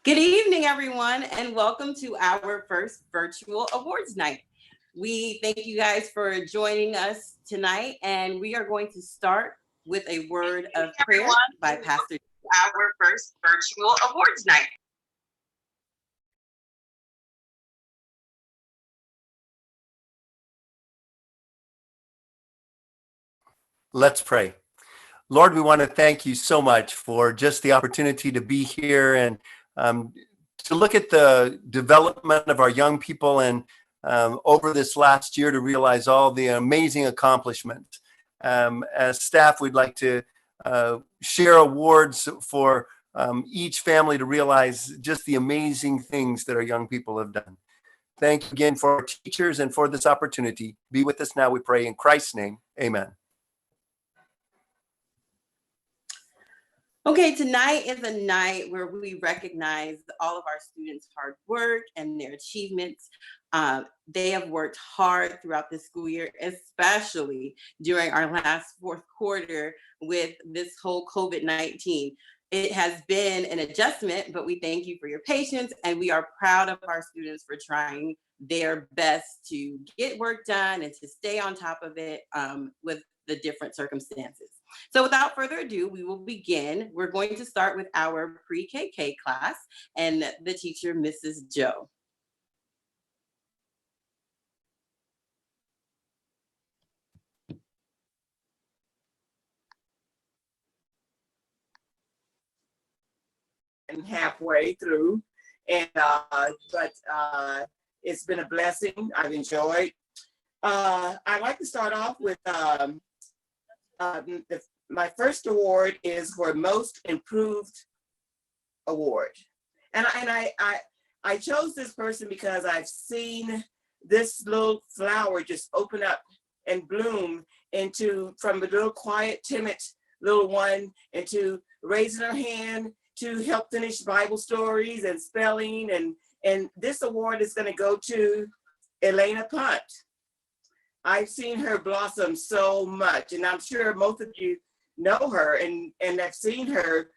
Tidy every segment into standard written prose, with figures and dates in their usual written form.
Good evening, everyone, and welcome to our first virtual awards night. We thank you guys for joining us tonight, and we are going to start with a word of prayer by Pastor. Our first virtual awards night. Let's pray. Lord, we want to thank you so much for just the opportunity to be here and to look at the development of our young people and over this last year to realize all the amazing accomplishments. As staff, we'd like to share awards for each family to realize just the amazing things that our young people have done. Thank you again for our teachers and for this opportunity. Be with us now, we pray in Christ's name. Amen. Okay, tonight is a night where we recognize all of our students' hard work and their achievements. They have worked hard throughout the school year, especially during our last fourth quarter with this whole COVID-19. It has been an adjustment, but we thank you for your patience, and we are proud of our students for trying their best to get work done and to stay on top of it with the different circumstances. So without further ado, we will begin. We're going to start with our pre-KK class and the teacher, Mrs. Joe. And halfway through, and but it's been a blessing. I've enjoyed. I'd like to start off with my first award is for Most Improved Award, and I chose this person because I've seen this little flower just open up and bloom from a little quiet, timid little one into raising her hand to help finish Bible stories and spelling. And this award is going to go to Elena Punt. I've seen her blossom so much, and I'm sure most of you know her and have seen her,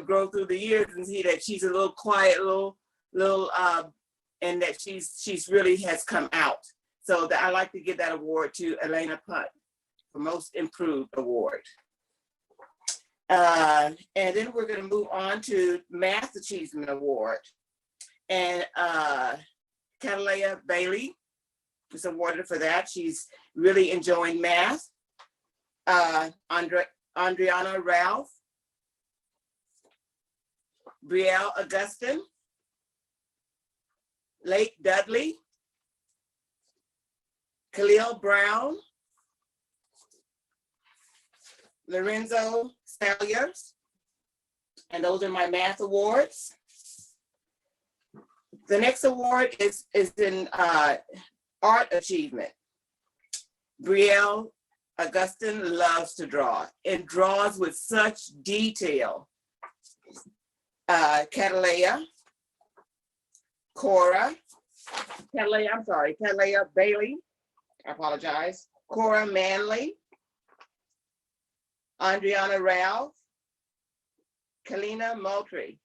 grow through the years and see that she's a little quiet, little, and that she's really has come out. So I like to give that award to Elena Punt for Most Improved Award. And then we're going to move on to Math Achievement Award. And Catalea Bailey was awarded for that. She's really enjoying math. Andriana Ralph, Brielle Augustin, Lake Dudley, Khalil Brown, Lorenzo Salyers, and those are my math awards. The next award is in art achievement. Brielle Augustin loves to draw and draws with such detail. Catalea Bailey, I apologize. Cora Manley, Andriana Ralph, Kalina Moultrie.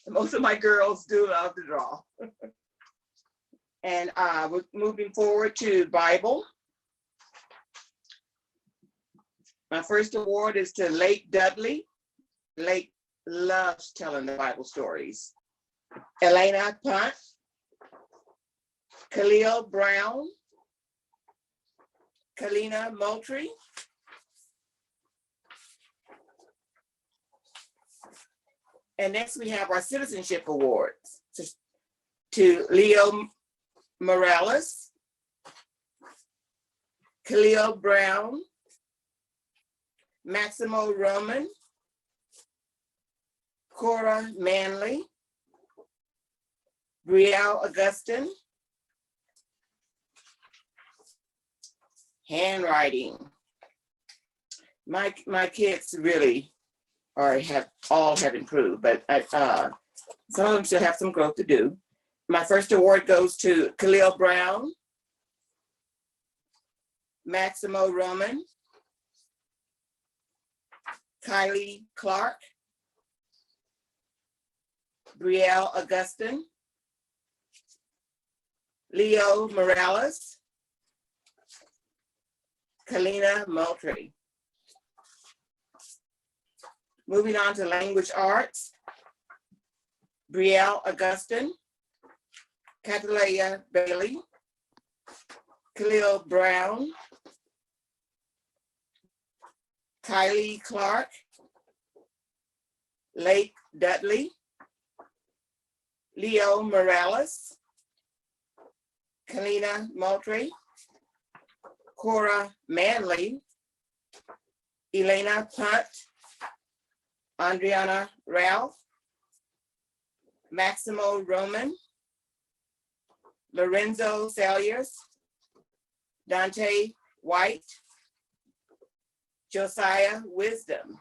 Most of my girls do love to draw. And we're moving forward to Bible. My first award is to Lake Dudley. Lake loves telling the Bible stories. Elena Punt, Khalil Brown, Kalina Moultrie, and next we have our citizenship awards to Leo Morales, Khalil Brown, Maximo Roman, Cora Manley, Brielle Augustin. Handwriting. My kids really have improved, but some of them still have some growth to do. My first award goes to Khalil Brown, Maximo Roman, Kylie Clark, Brielle Augustin, Leo Morales, Kalina Moultrie. Moving on to language arts, Brielle Augustin, Catalea Bailey, Khalil Brown, Kylie Clark, Lake Dudley, Leo Morales, Kalina Moultrie, Cora Manley, Elena Punt, Andriana Ralph, Maximo Roman, Lorenzo Salyers, Dante White, Josiah Wisdom.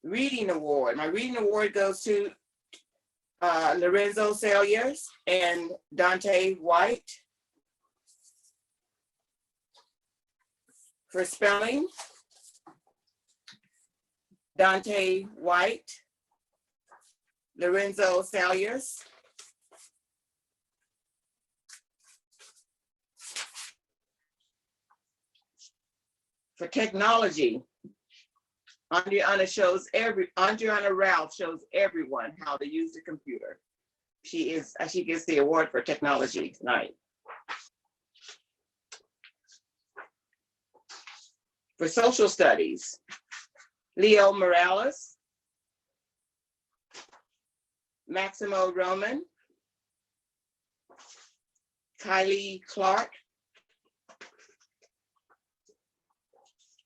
Reading award. My reading award goes to Lorenzo Salyers and Dante White. For spelling, Dante White, Lorenzo Salyers. For technology, Andriana Ralph shows everyone how to use the computer. She gets the award for technology tonight. For social studies, Leo Morales, Maximo Roman, Kylie Clark,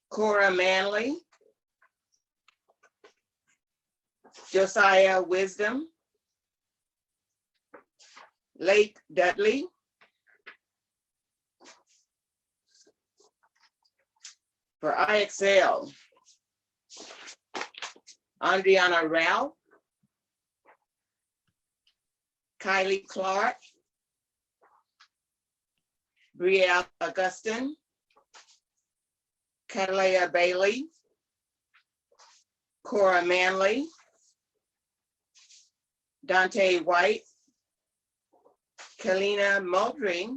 Cora Manley, Josiah Wisdom, Lake Dudley, for IXL, Andriana Rao, Kylie Clark, Brielle Augustin, Catalea Bailey, Cora Manley, Dante White, Kalina Moultrie,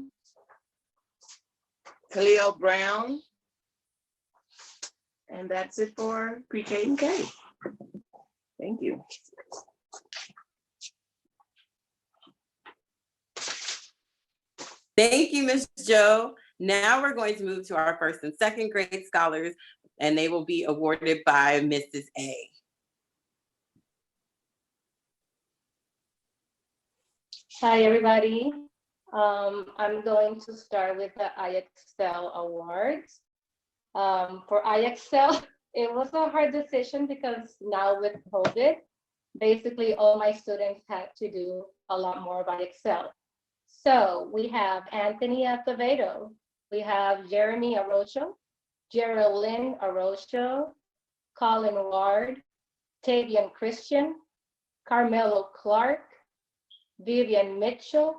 Khalil Brown, and that's it for pre-K and K. Thank you. Thank you, Ms. Joe. Now we're going to move to our first and second grade scholars, and they will be awarded by Mrs. A. Hi, everybody. I'm going to start with the IXL Awards. For IXL, it was a hard decision because now with COVID, basically all my students had to do a lot more of IXL. So we have Anthony Acevedo, we have Jeremy Arroyo, Geraldine Arroyo, Colin Ward, Tavian Christian, Carmelo Clark, Vivian Mitchell,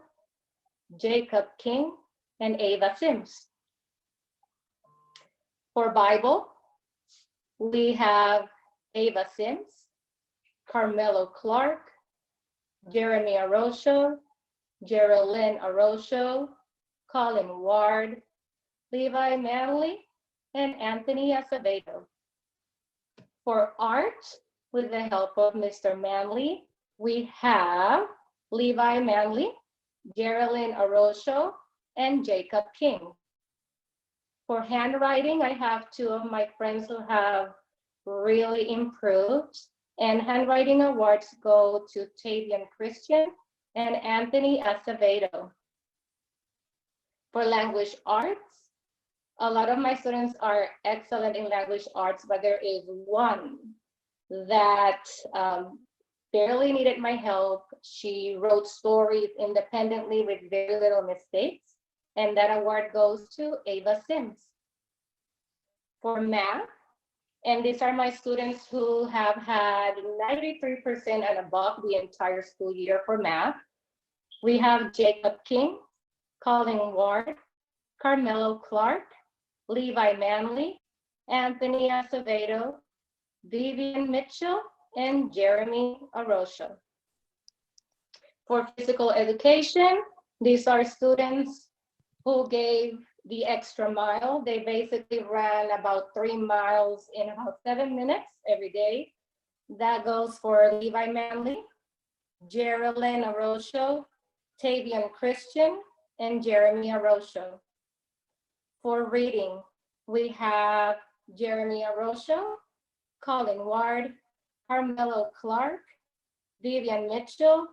Jacob King, and Ava Sims. For Bible, we have Ava Sims, Carmelo Clark, Jeremy Arroyo, Geraldine Arroyo, Colin Ward, Levi Manley, and Anthony Acevedo. For art, with the help of Mr. Manley, we have Levi Manley, Geraldine Arroyo, and Jacob King. For handwriting, I have two of my friends who have really improved, and handwriting awards go to Tavian Christian and Anthony Acevedo. For language arts, a lot of my students are excellent in language arts, but there is one that barely needed my help. She wrote stories independently with very little mistakes, and that award goes to Ava Sims. For math, and these are my students who have had 93% and above the entire school year for math. We have Jacob King, Colin Ward, Carmelo Clark, Levi Manley, Anthony Acevedo, Vivian Mitchell, and Jeremy Arroyo. For physical education, these are students who gave the extra mile. They basically ran about 3 miles in about 7 minutes every day. That goes for Levi Manley, Geraldine Arroyo, Tavian Christian, and Jeremy Arroyo. For reading, we have Jeremy Arroyo, Colin Ward, Carmelo Clark, Vivian Mitchell,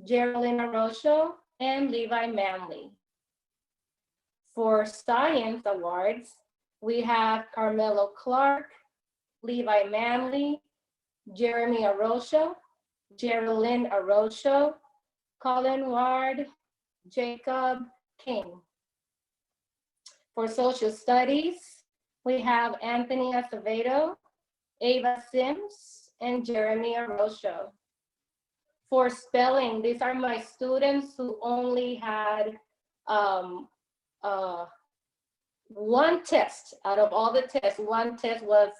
Geraldine Arroyo, and Levi Manley. For science awards, we have Carmelo Clark, Levi Manley, Jeremy Arroyo, Geraldine Arroyo, Colin Ward, Jacob King. For social studies, we have Anthony Acevedo, Ava Sims, and Jeremy Arroyo. For spelling, these are my students who only had one test out of all the tests. One test was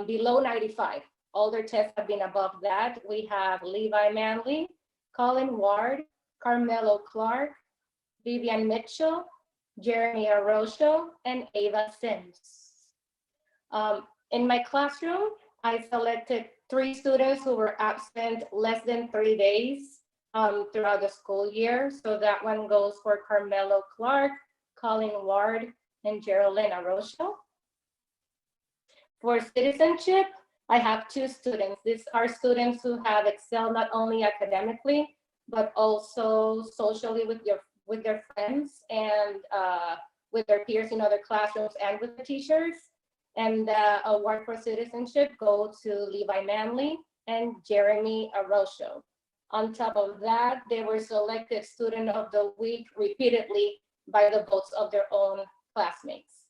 below 95. All their tests have been above that. We have Levi Manley, Colin Ward, Carmelo Clark, Vivian Mitchell, Jeremy Arroyo, and Ava Sims. In my classroom, I selected 3 students who were absent less than 3 days throughout the school year. So that one goes for Carmelo Clark, Colin Ward, and Geraldine Arroyo. For citizenship, I have 2 students. These are students who have excelled not only academically, but also socially with their friends and with their peers in other classrooms and with the teachers. And the award for citizenship goes to Levi Manley and Jeremy Arroyo. On top of that, they were selected Student of the Week repeatedly by the votes of their own classmates.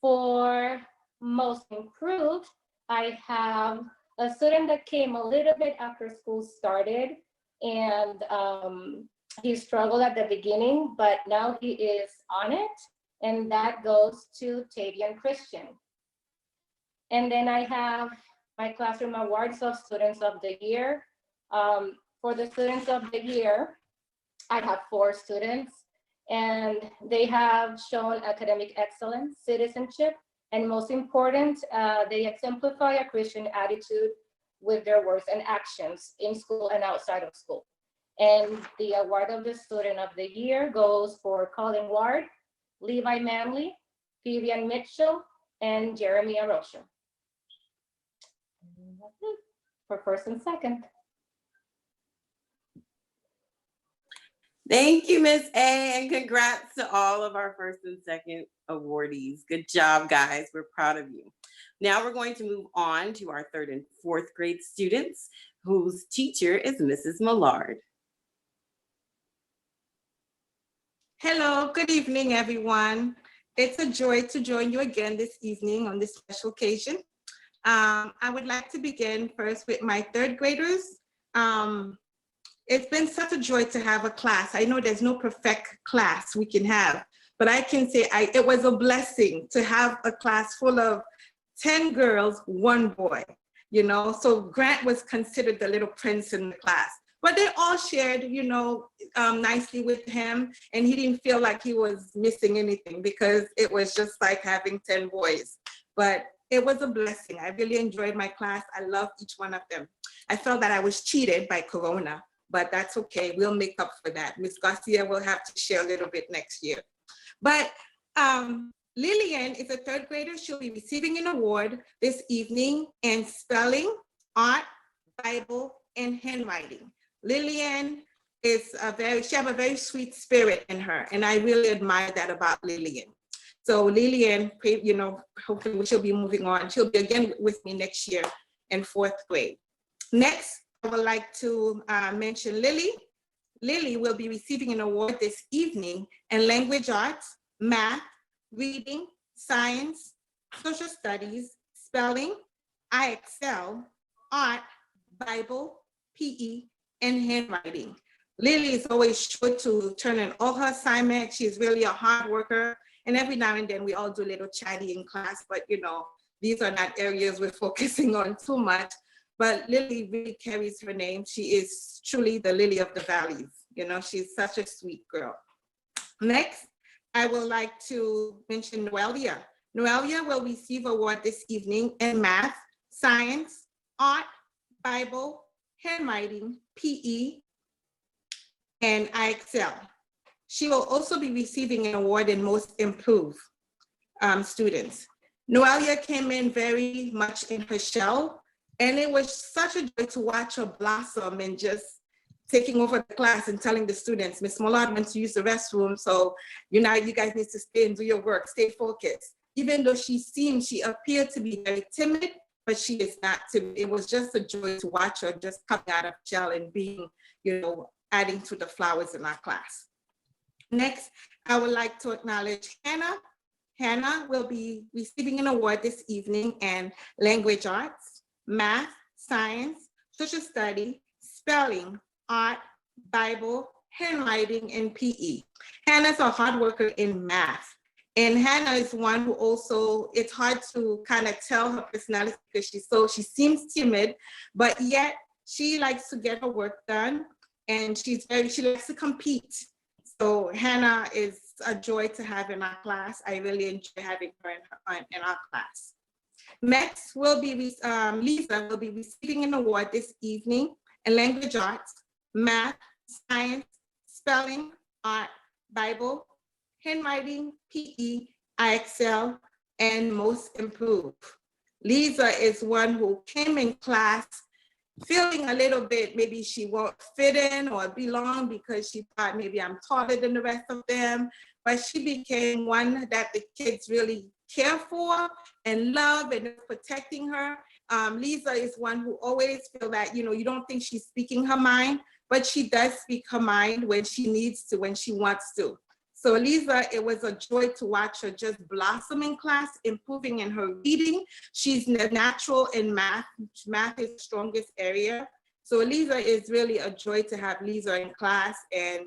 For most improved, I have a student that came a little bit after school started, and he struggled at the beginning, but now he is on it, and that goes to Tavian Christian. And then I have my classroom awards of Students of the Year. For the Students of the Year, I have 4 students, and they have shown academic excellence, citizenship, and most important, they exemplify a Christian attitude with their words and actions in school and outside of school. And the award of the Student of the Year goes for Colin Ward, Levi Manley, Vivian Mitchell, and Jeremy Arroyo. For first and second. Thank you, Miss A, and congrats to all of our first and second awardees. Good job, guys. We're proud of you. Now we're going to move on to our 3rd and 4th grade students, whose teacher is Mrs. Millard. Hello, good evening, everyone. It's a joy to join you again this evening on this special occasion. I would like to begin first with my 3rd graders. It's been such a joy to have a class. I know there's no perfect class we can have, but I can say it was a blessing to have a class full of 10 girls, 1 boy, you know? So Grant was considered the little prince in the class. But they all shared, you know, nicely with him, and he didn't feel like he was missing anything because it was just like having 10 boys. But it was a blessing. I really enjoyed my class. I love each one of them. I felt that I was cheated by Corona, but that's okay. We'll make up for that. Ms. Garcia will have to share a little bit next year. But Lillian is a 3rd grader. She'll be receiving an award this evening in spelling, art, Bible, and handwriting. Lillian is she has a very sweet spirit in her, and I really admire that about Lillian. So Lillian, you know, hopefully she'll be moving on. She'll be again with me next year in 4th grade. Next, I would like to mention Lily. Lily will be receiving an award this evening in language arts, math, reading, science, social studies, spelling, I excel, art, Bible, PE, and handwriting. Lily is always sure to turn in all her assignments. She's really a hard worker. And every now and then we all do a little chatty in class, but you know, these are not areas we're focusing on too much, but Lily really carries her name. She is truly the lily of the valleys. You know, she's such a sweet girl. Next, I would like to mention Noelia. Noelia will receive an award this evening in math, science, art, Bible, handwriting, PE, and I excel. She will also be receiving an award in most improved students. Noelia came in very much in her shell, and it was such a joy to watch her blossom and just taking over the class and telling the students, Miss Millard went to use the restroom, so you guys need to stay and do your work, stay focused. Even though she appeared to be very timid, but she is not timid. It was just a joy to watch her just coming out of shell and being, adding to the flowers in our class. Next, I would like to acknowledge Hannah. Hannah will be receiving an award this evening in language arts, math, science, social study, spelling, art, Bible, handwriting, and PE. Hannah's a hard worker in math. And Hannah is one who also, it's hard to kind of tell her personality because she seems timid, but yet she likes to get her work done and she likes to compete. So Hannah is a joy to have in our class. I really enjoy having her in our class. Next will be Lisa will be receiving an award this evening in language arts, math, science, spelling, art, Bible, handwriting, PE, I excel, and most improved. Lisa is one who came in class feeling a little bit, maybe she won't fit in or belong because she thought maybe I'm taller than the rest of them, but she became one that the kids really care for and love and protecting her. Lisa is one who always feel that, you don't think she's speaking her mind, but she does speak her mind when she needs to, when she wants to. So Lisa, it was a joy to watch her just blossom in class, improving in her reading. She's natural in math. Math is the strongest area. So Lisa is really a joy to have Lisa in class. And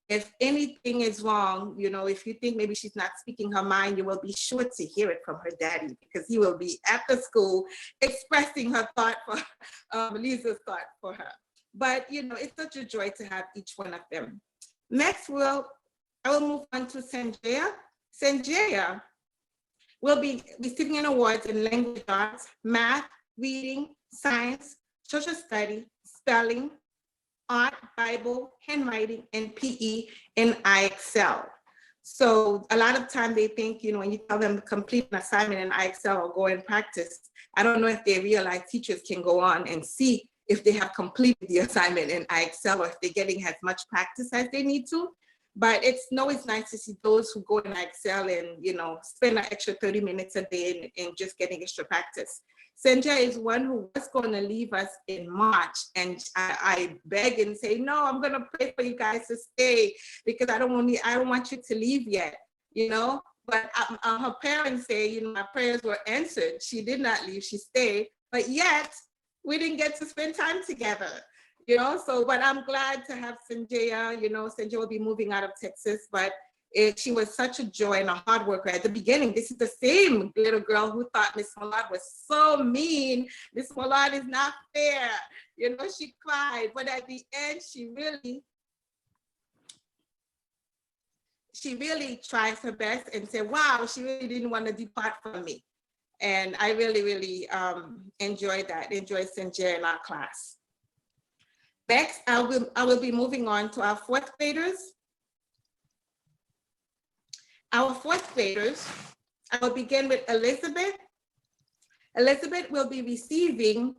if anything is wrong, if you think maybe she's not speaking her mind, you will be sure to hear it from her daddy because he will be at the school expressing her thought for Lisa's thought for her. But it's such a joy to have each one of them. Next, I will move on to Sanjaya. Sanjaya will be receiving an award in language arts, math, reading, science, social study, spelling, art, Bible, handwriting, and PE, and I excel. So a lot of time they think, when you tell them to complete an assignment in I excel or go and practice, I don't know if they realize teachers can go on and see if they have completed the assignment in I excel or if they're getting as much practice as they need to. But it's always nice to see those who go in Excel and, spend an extra 30 minutes a day and just getting extra practice. Sanjay is one who was going to leave us in March. And I beg and say, no, I'm going to pray for you guys to stay because I don't want you to leave yet, But her parents say, my prayers were answered. She did not leave, she stayed. But yet, we didn't get to spend time together. But I'm glad to have Sanjaya. Sanjaya will be moving out of Texas, but she was such a joy and a hard worker. At the beginning, this is the same little girl who thought Miss Millard was so mean. Miss Millard is not fair. She cried, but at the end, she really tries her best and said, wow, she really didn't want to depart from me. And I really, really enjoyed Sanjaya in our class. Next, I will be moving on to our fourth graders. Our fourth graders, I will begin with Elizabeth. Elizabeth will be receiving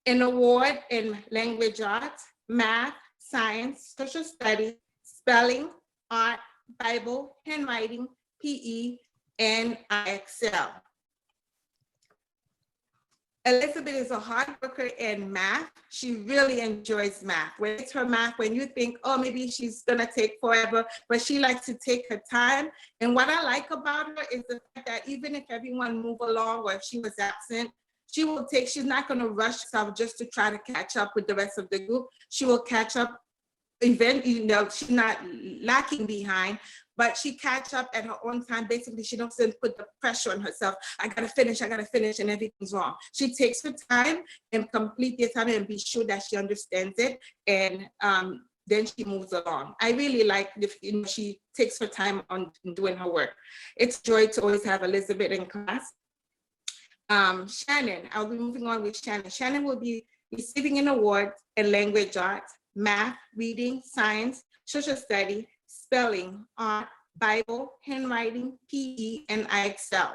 an award in language arts, math, science, social studies, spelling, art, Bible, handwriting, PE, and I excel. Elizabeth is a hard worker in math. She really enjoys math. When it's her math, when you think, oh, maybe she's gonna take forever, but she likes to take her time. And what I like about her is the fact that even if everyone move along or if she was absent, she's not gonna rush herself just to try to catch up with the rest of the group. She will catch up eventually, she's not lacking behind, but she catch up at her own time. Basically, she doesn't put the pressure on herself. I gotta finish, and everything's wrong. She takes her time and complete the assignment and be sure that she understands it, and then she moves along. I really like if she takes her time on doing her work. It's a joy to always have Elizabeth in class. Shannon, I'll be moving on with Shannon. Shannon will be receiving an award in language arts, math, reading, science, social study, spelling, art, Bible, handwriting, PE, and IXL.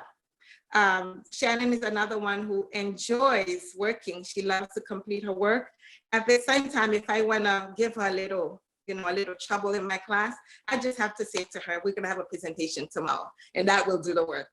Shannon is another one who enjoys working. She loves to complete her work. At the same time, if I want to give her a little trouble in my class, I just have to say to her, we're going to have a presentation tomorrow, and that will do the work.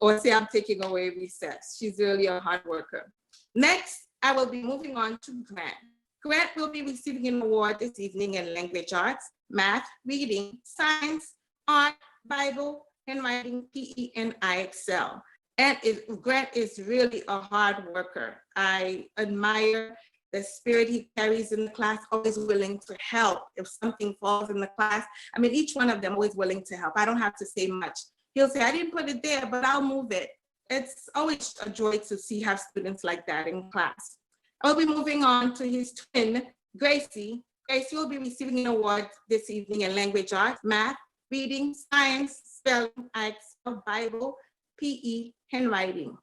Or say I'm taking away recess. She's really a hard worker. Next, I will be moving on to Grant. Grant will be receiving an award this evening in language arts, math, reading, science, art, Bible, handwriting, PE, and IXL. And Grant is really a hard worker. I admire the spirit he carries in the class, always willing to help if something falls in the class. I mean, each one of them always willing to help. I don't have to say much. He'll say, I didn't put it there, but I'll move it. It's always a joy to have students like that in class. I'll be moving on to his twin, Gracie. Gracie will be receiving an award this evening in language arts, math, reading, science, spelling, IXL, Bible, PE, handwriting.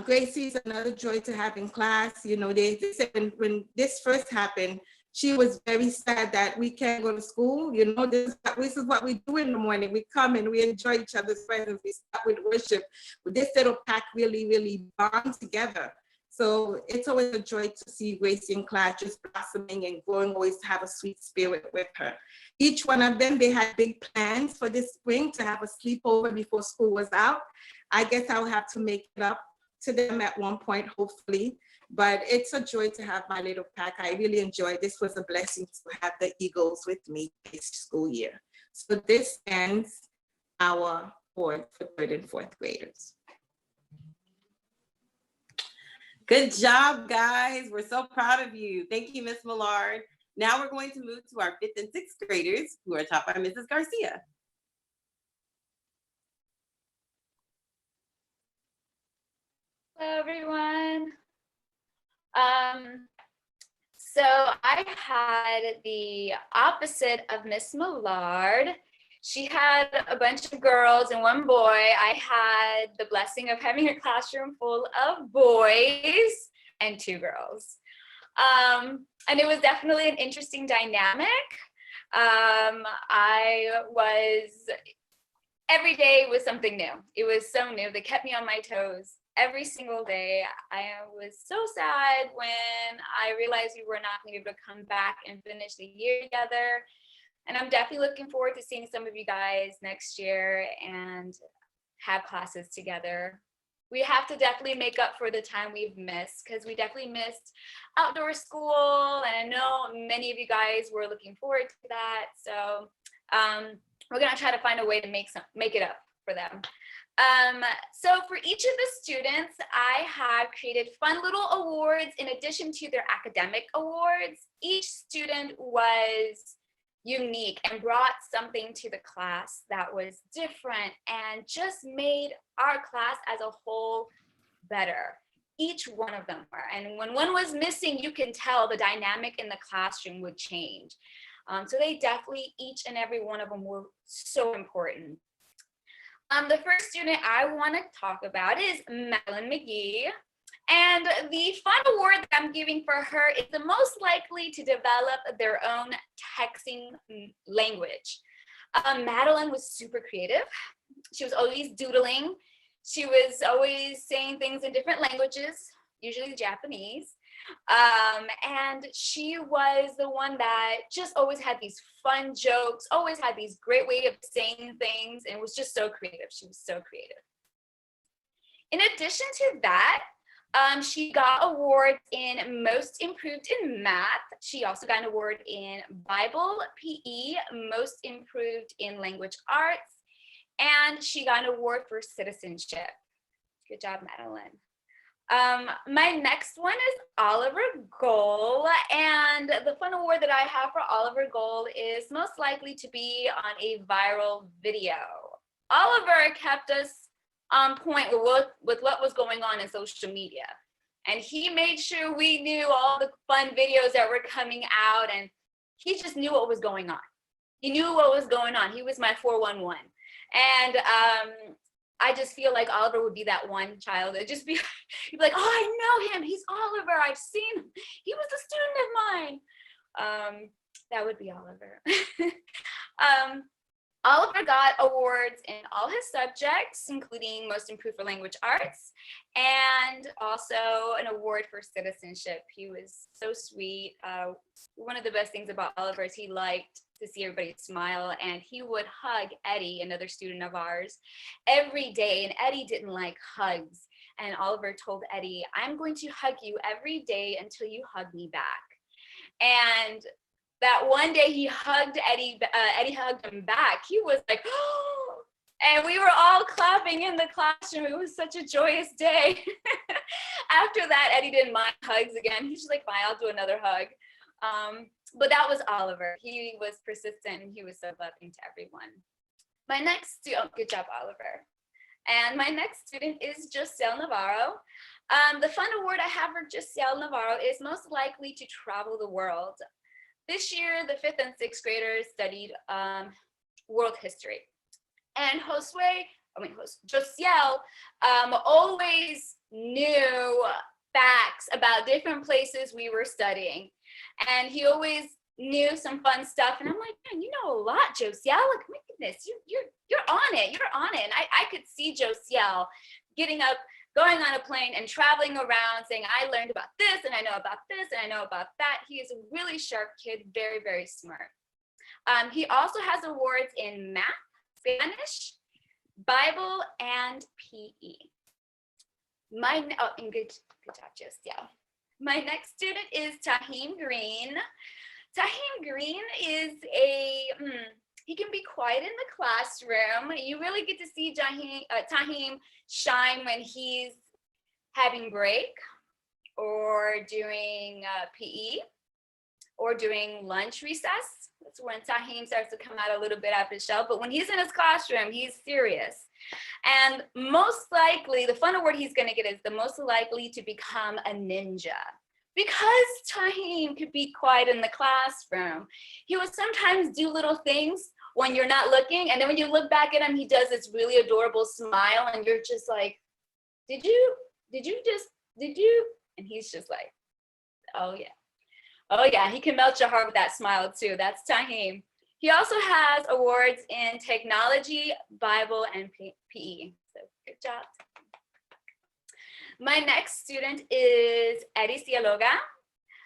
Gracie is another joy to have in class. You know, they said when this first happened, she was very sad that we can't go to school. You know, this is what we do in the morning. We come and we enjoy each other's presence. We start with worship. But this little pack really, really bond together. So it's always a joy to see Gracie in class just blossoming and growing, always to have a sweet spirit with her. Each one of them, they had big plans for this spring to have a sleepover before school was out. I guess I'll have to make it up to them at one point, hopefully. But it's a joy to have my little pack. I really enjoyed. This was a blessing to have the Eagles with me this school year. So this ends our board for 3rd and 4th graders. Good job, guys. We're so proud of you. Thank you, Ms. Millard. Now we're going to move to our 5th and 6th graders who are taught by Mrs. Garcia. Hello, everyone. So I had the opposite of Miss Millard. She had a bunch of girls and one boy. I had the blessing of having a classroom full of boys and 2 girls. And it was definitely an interesting dynamic. Every day was something new. It was so new. They kept me on my toes every single day. I was so sad when I realized we were not going to be able to come back and finish the year together. And I'm definitely looking forward to seeing some of you guys next year and have classes together. We have to definitely make up for the time we've missed, because we definitely missed outdoor school. And I know many of you guys were looking forward to that. So we're gonna try to find a way to make it up for them. So for each of the students, I have created fun little awards in addition to their academic awards. Each student was unique and brought something to the class that was different and just made our class as a whole better. Each one of them were. And when one was missing, you can tell the dynamic in the classroom would change. So they definitely, each and every one of them were so important. The first student I want to talk about is Madeline McGee. And the fun award that I'm giving for her is the most likely to develop their own texting language. Madeline was super creative. She was always doodling. She was always saying things in different languages, usually Japanese. And she was the one that just always had these fun jokes, always had these great way of saying things, and was just so creative. She was so creative. In addition to that, she got awards in Most Improved in Math. She also got an award in Bible, PE, Most Improved in Language Arts, and she got an award for citizenship. Good job, Madeline. My next one is Oliver Gold, and the fun award that I have for Oliver Gold is most likely to be on a viral video. Oliver kept us on point with what was going on in social media, and he made sure we knew all the fun videos that were coming out, and he just knew what was going on. He knew what was going on. He was my 411, and I just feel like Oliver would be that one child that just be, he'd be like, oh, I know him. He's Oliver. I've seen him. He was a student of mine. That would be Oliver. Oliver got awards in all his subjects, including Most Improved for Language Arts, and also an award for citizenship. He was so sweet. One of the best things about Oliver is he liked to see everybody smile, and he would hug Eddie, another student of ours, every day, and Eddie didn't like hugs. And Oliver told Eddie, I'm going to hug you every day until you hug me back. And that one day he hugged Eddie, Eddie hugged him back. He was like, oh, and we were all clapping in the classroom. It was such a joyous day. After that, Eddie didn't mind hugs again. He's just like, fine, I'll do another hug. But that was Oliver. He was persistent and he was so loving to everyone. My next student, good job, Oliver. And my next student is Joselle Navarro. The fun award I have for Joselle Navarro is most likely to travel the world. This year, the 5th and 6th graders studied world history. And Joselle always knew facts about different places we were studying. And he always knew some fun stuff. And I'm like, man, you know a lot, Joselle. Like, my goodness, you're on it. You're on it. And I could see Joselle getting up, going on a plane and traveling around saying, I learned about this and I know about this and I know about that. He is a really sharp kid, very, very smart. He also has awards in math, Spanish, Bible, and PE. And good job, Joselle. My next student is Tahim Green. Tahim Green is he can be quiet in the classroom. You really get to see Tahim shine when he's having break or doing PE or doing lunch recess. That's when Tahim starts to come out a little bit out of his shell. But when he's in his classroom, he's serious. And most likely, the fun award he's going to get is the most likely to become a ninja. Because Tahim could be quiet in the classroom, he would sometimes do little things when you're not looking. And then when you look back at him, he does this really adorable smile. And you're just like, did you? And he's just like, oh yeah. Oh yeah, he can melt your heart with that smile too. That's Tahim. He also has awards in technology, Bible, and PE. So good job. My next student is Eddie Cialoga.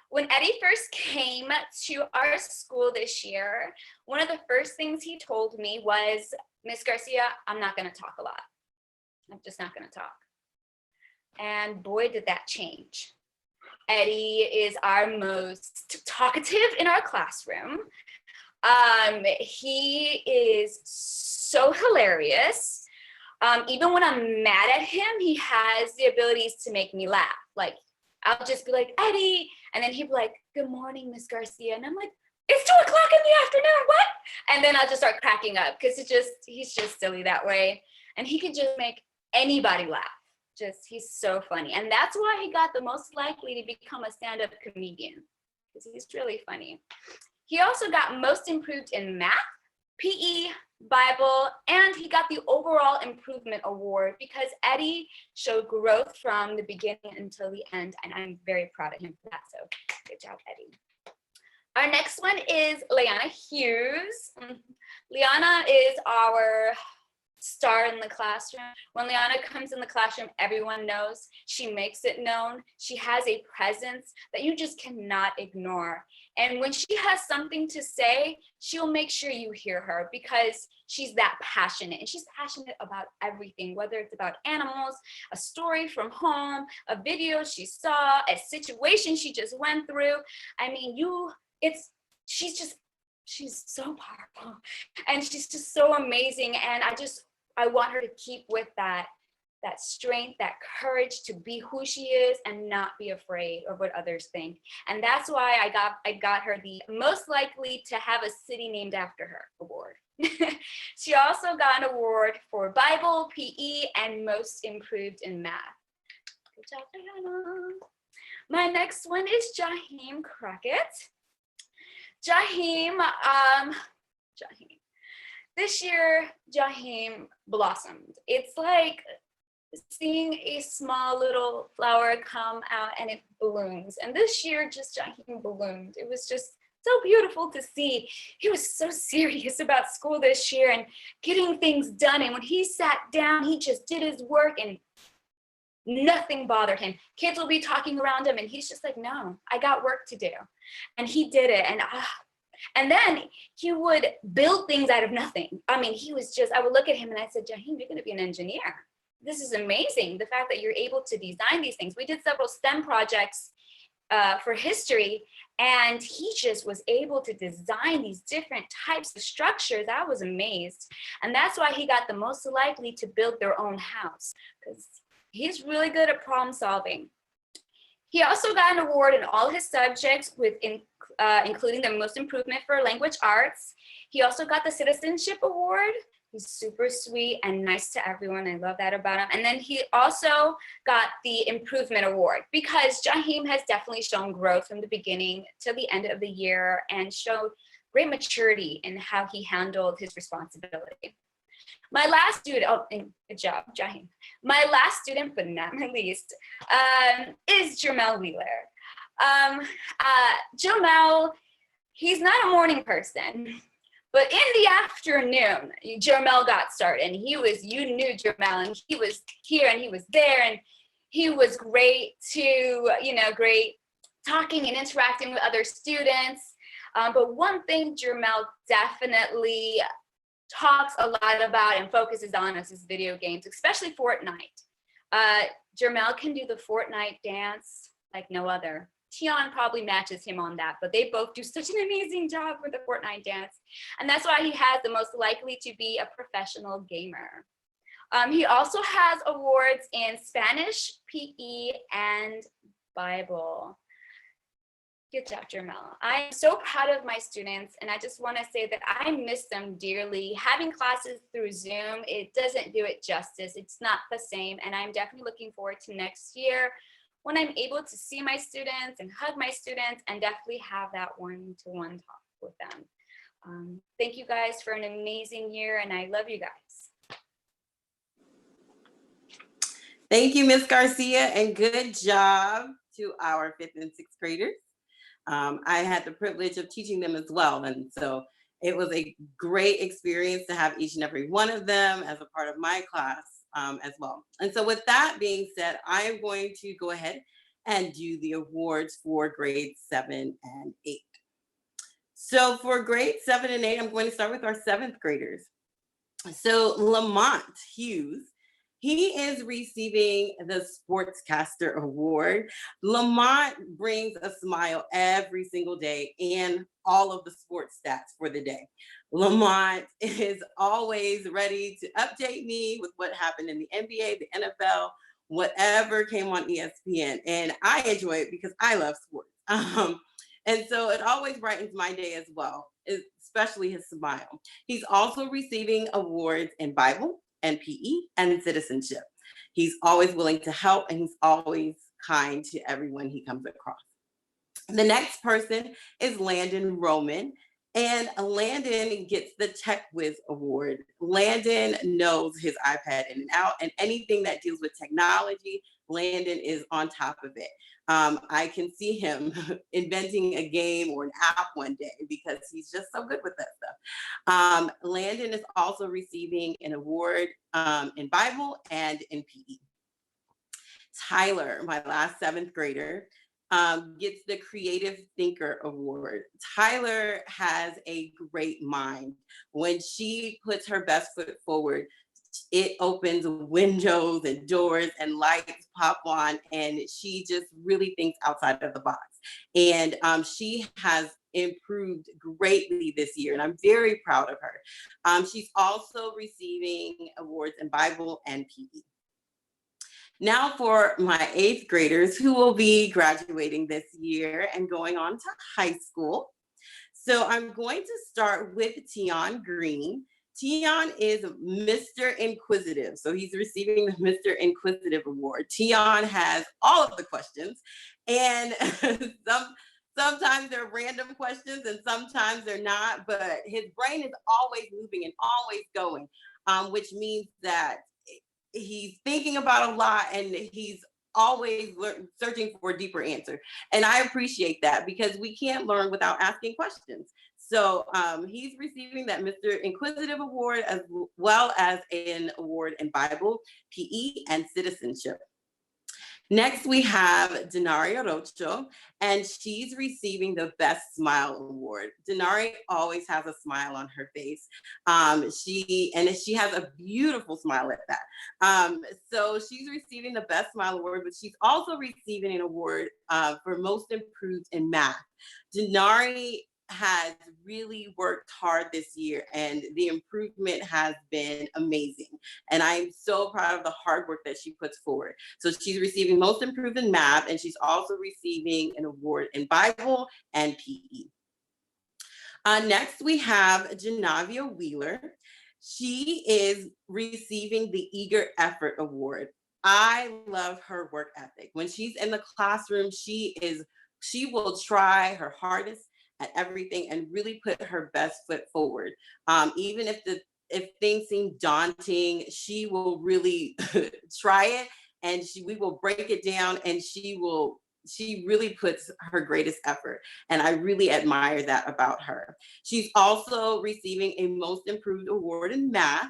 When Eddie first came to our school this year, one of the first things he told me was, Miss Garcia, I'm not going to talk a lot. I'm just not going to talk. And boy, did that change. Eddie is our most talkative in our classroom. He is so hilarious. Even when I'm mad at him, he has the abilities to make me laugh. Like, I'll just be like, Eddie, and then he'd be like, good morning, Miss Garcia. And I'm like, it's 2 o'clock in the afternoon, what? And then I'll just start cracking up because he's just silly that way. And he can just make anybody laugh. He's so funny. And that's why he got the most likely to become a stand-up comedian, because he's really funny. He also got most improved in math, PE, Bible, and he got the overall improvement award because Eddie showed growth from the beginning until the end, and I'm very proud of him for that. So good job, Eddie. Our next one is Liana Hughes. Liana is our star in the classroom. When Liana comes in the classroom, everyone knows. She makes it known. She has a presence that you just cannot ignore. And when she has something to say, she'll make sure you hear her because she's that passionate. And she's passionate about everything, whether it's about animals, a story from home, a video she saw, a situation she just went through. I mean, she's so powerful and she's just so amazing. And I want her to keep with that that strength, that courage to be who she is and not be afraid of what others think. And that's why I got her the most likely to have a city named after her award. She also got an award for Bible, PE, and most improved in math. Good job, Diana. My next one is Jaheim Crockett. Jaheim. This year, Jaheim blossomed. It's like seeing a small little flower come out and it blooms. And this year, just Jaheim bloomed. It was just so beautiful to see. He was so serious about school this year and getting things done. And when he sat down, he just did his work and nothing bothered him. Kids will be talking around him and he's just like, no, I got work to do. And he did it. And then he would build things out of nothing. I mean, I would look at him and I said, Jaheim, you're going to be an engineer. This is amazing. The fact that you're able to design these things. We did several STEM projects for history, and he just was able to design these different types of structures. I was amazed. And that's why he got the most likely to build their own house, because he's really good at problem solving. He also got an award in all his subjects, including the most improvement for language arts. He also got the citizenship award. He's super sweet and nice to everyone. I love that about him. And then he also got the improvement award because Jaheim has definitely shown growth from the beginning to the end of the year and showed great maturity in how he handled his responsibility. My last student, good job, Jaheim. My last student, but not my least, is Jermel Wheeler. Jermel, he's not a morning person, but in the afternoon, Jermel got started, and you knew Jermel, and he was here and he was there, and he was great great talking and interacting with other students. But one thing Jermel definitely talks a lot about and focuses on is video games, especially Fortnite. Jermel can do the Fortnite dance like no other. Tion probably matches him on that, but they both do such an amazing job with the Fortnite dance. And that's why he has the most likely to be a professional gamer. He also has awards in Spanish, PE, and Bible. Good job, Jermel. I am so proud of my students, and I just want to say that I miss them dearly. Having classes through Zoom, it doesn't do it justice. It's not the same, and I'm definitely looking forward to next year when I'm able to see my students and hug my students and definitely have that one-to-one talk with them. Thank you guys for an amazing year, and I love you guys. Thank you, Ms. Garcia, and good job to our 5th and 6th graders. I had the privilege of teaching them as well, and so it was a great experience to have each and every one of them as a part of my class as well. And so with that being said, I am going to go ahead and do the awards for grades 7 and 8. So for grades 7 and 8, I'm going to start with our 7th graders. So Lamont Hughes, he is receiving the Sportscaster Award. Lamont brings a smile every single day and all of the sports stats for the day. Lamont is always ready to update me with what happened in the NBA, the NFL, whatever came on ESPN. And I enjoy it because I love sports. And so it always brightens my day as well, especially his smile. He's also receiving awards in Bible and PE and citizenship. He's always willing to help, and he's always kind to everyone he comes across. The next person is Landon Roman, and Landon gets the Tech Whiz Award. Landon knows his iPad in and out, and anything that deals with technology, Landon is on top of it. I can see him inventing a game or an app one day because he's just so good with that stuff. Landon is also receiving an award in Bible and in PE. Tyler, my last 7th grader, gets the Creative Thinker Award. Tyler has a great mind. When she puts her best foot forward, it opens windows and doors and lights pop on, and she just really thinks outside of the box. And she has improved greatly this year, and I'm very proud of her. She's also receiving awards in Bible and PE. Now for my 8th graders who will be graduating this year and going on to high school. So I'm going to start with Tion Green. Tion is Mr. Inquisitive. So he's receiving the Mr. Inquisitive Award. Tion has all of the questions, and sometimes they're random questions and sometimes they're not, but his brain is always moving and always going, which means that he's thinking about a lot and he's always searching for a deeper answer. And I appreciate that because we can't learn without asking questions. So he's receiving that Mr. Inquisitive Award as well as an award in Bible, PE, and citizenship. Next, we have Denari Orocho, and she's receiving the Best Smile Award. Denari always has a smile on her face. She has a beautiful smile at that. So she's receiving the Best Smile Award, but she's also receiving an award for Most Improved in Math. Denari has really worked hard this year and the improvement has been amazing. And I'm so proud of the hard work that she puts forward. So she's receiving Most Improved in Math, and she's also receiving an award in Bible and PE. Next, we have Janavia Wheeler. She is receiving the Eager Effort Award. I love her work ethic. When she's in the classroom, she will try her hardest at everything and really put her best foot forward. Even if things seem daunting, she will really try it, and we will break it down, and she really puts her greatest effort. And I really admire that about her. She's also receiving a Most Improved Award in Math.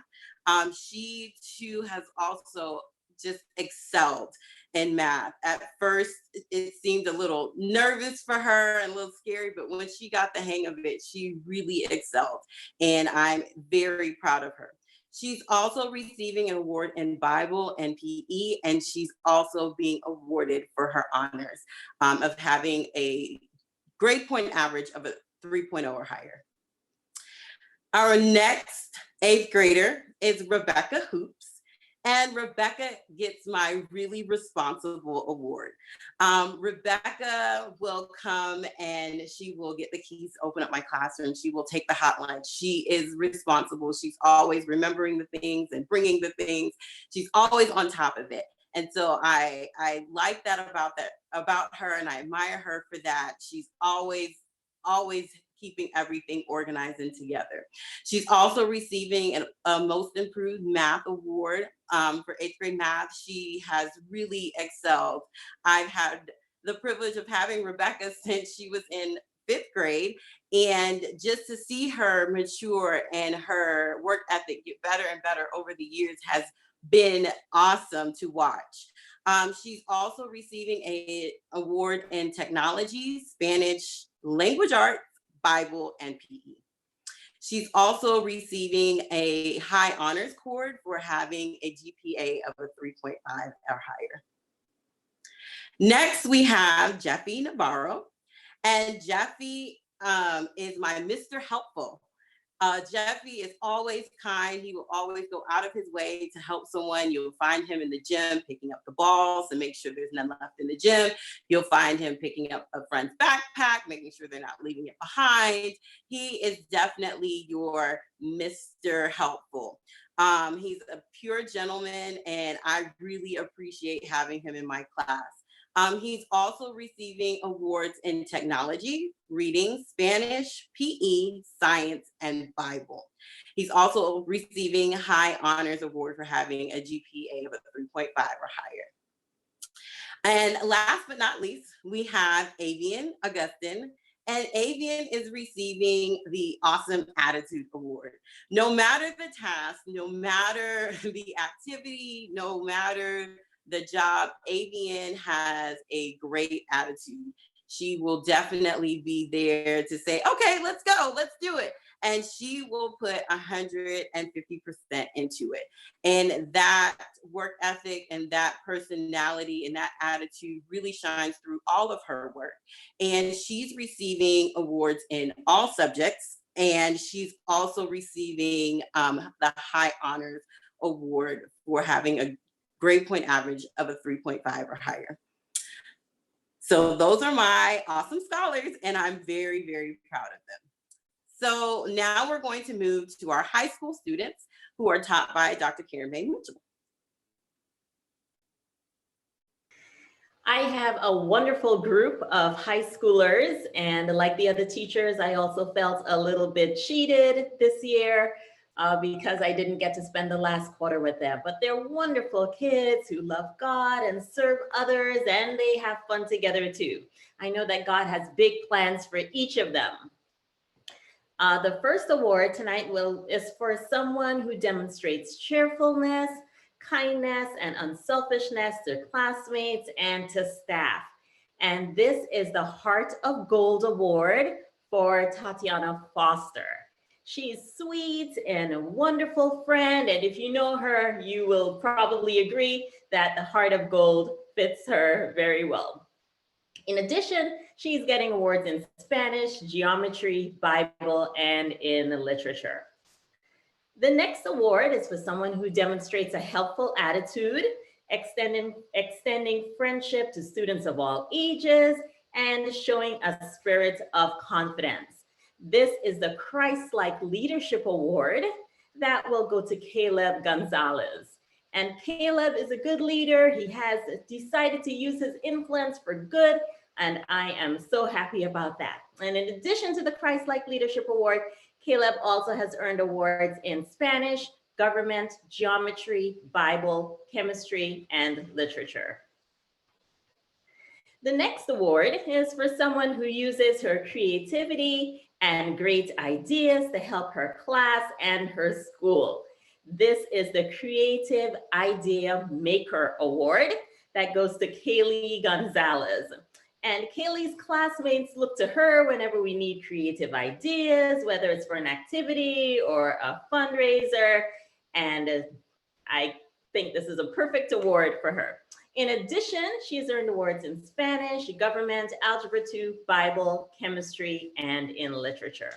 She too has also just excelled in math. At first, it seemed a little nervous for her and a little scary, but when she got the hang of it, she really excelled. And I'm very proud of her. She's also receiving an award in Bible and PE, and she's also being awarded for her honors of having a grade point average of a 3.0 or higher. Our next 8th grader is Rebecca Hoops. And Rebecca gets my Really Responsible Award. Rebecca will come and she will get the keys to open up my classroom. She will take the hotline. She is responsible. She's always remembering the things and bringing the things. She's always on top of it. And so I like that about her, and I admire her for that. She's always keeping everything organized and together. She's also receiving a Most Improved Math Award for 8th grade math. She has really excelled. I've had the privilege of having Rebecca since she was in 5th grade, and just to see her mature and her work ethic get better and better over the years has been awesome to watch. She's also receiving an award in technology, Spanish language arts, Bible, and PE. She's also receiving a high honors cord for having a GPA of a 3.5 or higher. Next, we have Jeffy Navarro, and Jeffy is my Mr. Helpful. Jeffy is always kind. He will always go out of his way to help someone. You'll find him in the gym picking up the balls and make sure there's none left in the gym. You'll find him picking up a friend's backpack, making sure they're not leaving it behind. He is definitely your Mr. Helpful. He's a pure gentleman, and I really appreciate having him in my class. He's also receiving awards in technology, reading, Spanish, PE, science, and Bible. He's also receiving high honors award for having a GPA of a 3.5 or higher. And last but not least, we have Avian Augustin. And Avian is receiving the Awesome Attitude Award. No matter the task, no matter the activity, no matter the job, Avian has a great attitude. She will definitely be there to say, okay, let's go, let's do it. And she will put 150% into it. And that work ethic and that personality and that attitude really shines through all of her work. And she's receiving awards in all subjects. And she's also receiving the High Honors Award for having grade point average of a 3.5 or higher. So those are my awesome scholars, and I'm very, very proud of them. So now we're going to move to our high school students who are taught by Dr. Karen May Mitchell. I have a wonderful group of high schoolers, and like the other teachers, I also felt a little bit cheated this year because I didn't get to spend the last quarter with them. But they're wonderful kids who love God and serve others, and they have fun together too. I know that God has big plans for each of them. The first award tonight is for someone who demonstrates cheerfulness, kindness, and unselfishness to classmates and to staff. And this is the Heart of Gold Award for Tatiana Foster. She's sweet and a wonderful friend, and if you know her, you will probably agree that the Heart of Gold fits her very well. In addition, she's getting awards in Spanish, geometry, Bible, and in literature. The next award is for someone who demonstrates a helpful attitude, extending friendship to students of all ages, and showing a spirit of confidence. This is the Christ-like Leadership Award that will go to Caleb Gonzalez. And Caleb is a good leader. He has decided to use his influence for good, and I am so happy about that. And in addition to the Christ-like Leadership Award, Caleb also has earned awards in Spanish, government, geometry, Bible, chemistry, and literature. The next award is for someone who uses her creativity and great ideas to help her class and her school. This is the Creative Idea Maker Award that goes to Kaylee Gonzalez. And Kaylee's classmates look to her whenever we need creative ideas, whether it's for an activity or a fundraiser. And I think this is a perfect award for her. In addition, she's earned awards in Spanish, government, Algebra 2, Bible, chemistry, and in literature.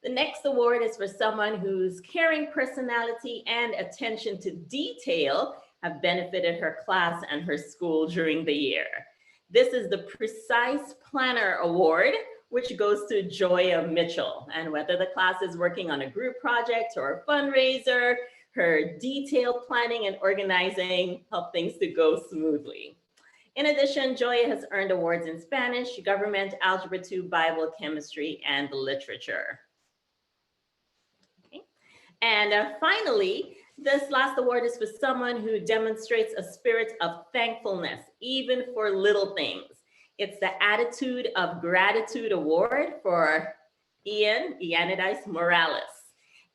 The next award is for someone whose caring personality and attention to detail have benefited her class and her school during the year. This is the Precise Planner Award, which goes to Joya Mitchell. And whether the class is working on a group project or a fundraiser, her detailed planning and organizing help things to go smoothly. In addition, Joya has earned awards in Spanish, government, Algebra 2, Bible, chemistry, and literature. Okay. And finally, this last award is for someone who demonstrates a spirit of thankfulness, even for little things. It's the Attitude of Gratitude Award for Ianides Morales.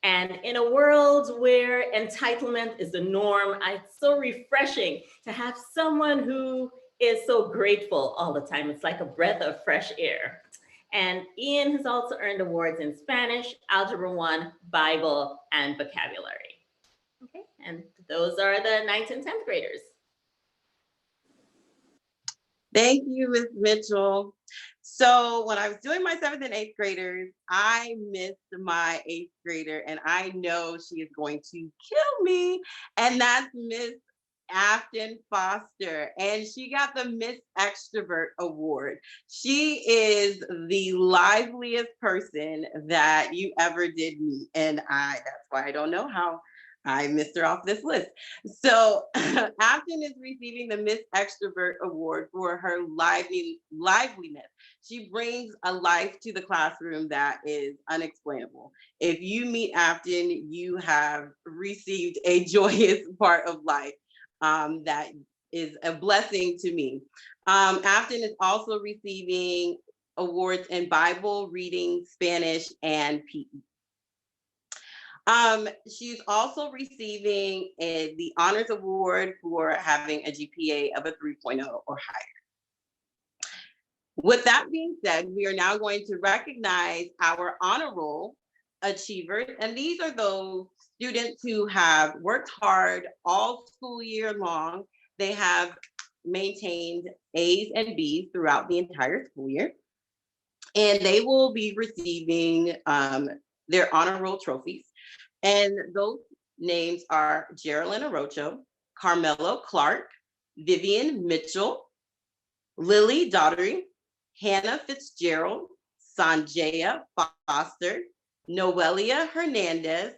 And in a world where entitlement is the norm, it's so refreshing to have someone who is so grateful all the time. It's like a breath of fresh air. And Ian has also earned awards in Spanish, Algebra 1, Bible, and vocabulary. Okay, and those are the 9th and 10th graders. Thank you, Ms. Mitchell. So when I was doing my 7th and 8th graders, I missed my 8th grader, and I know she is going to kill me. And that's Miss Afton Foster, and she got the Miss Extrovert Award. She is the liveliest person that you ever did meet, and that's why I don't know how I missed her off this list. So Afton is receiving the Miss Extrovert Award for her liveliness. She brings a life to the classroom that is unexplainable. If you meet Afton, you have received a joyous part of life. That is a blessing to me. Afton is also receiving awards in Bible, reading, Spanish, and PE. She's also receiving the Honors Award for having a GPA of a 3.0 or higher. With that being said, we are now going to recognize our honor roll achievers, and these are those students who have worked hard all school year long. They have maintained A's and B's throughout the entire school year, and they will be receiving their honor roll trophies. And those names are Geraldine Arocho, Carmelo Clark, Vivian Mitchell, Lily Daughtery, Hannah Fitzgerald, Sanjaya Foster, Noelia Hernandez,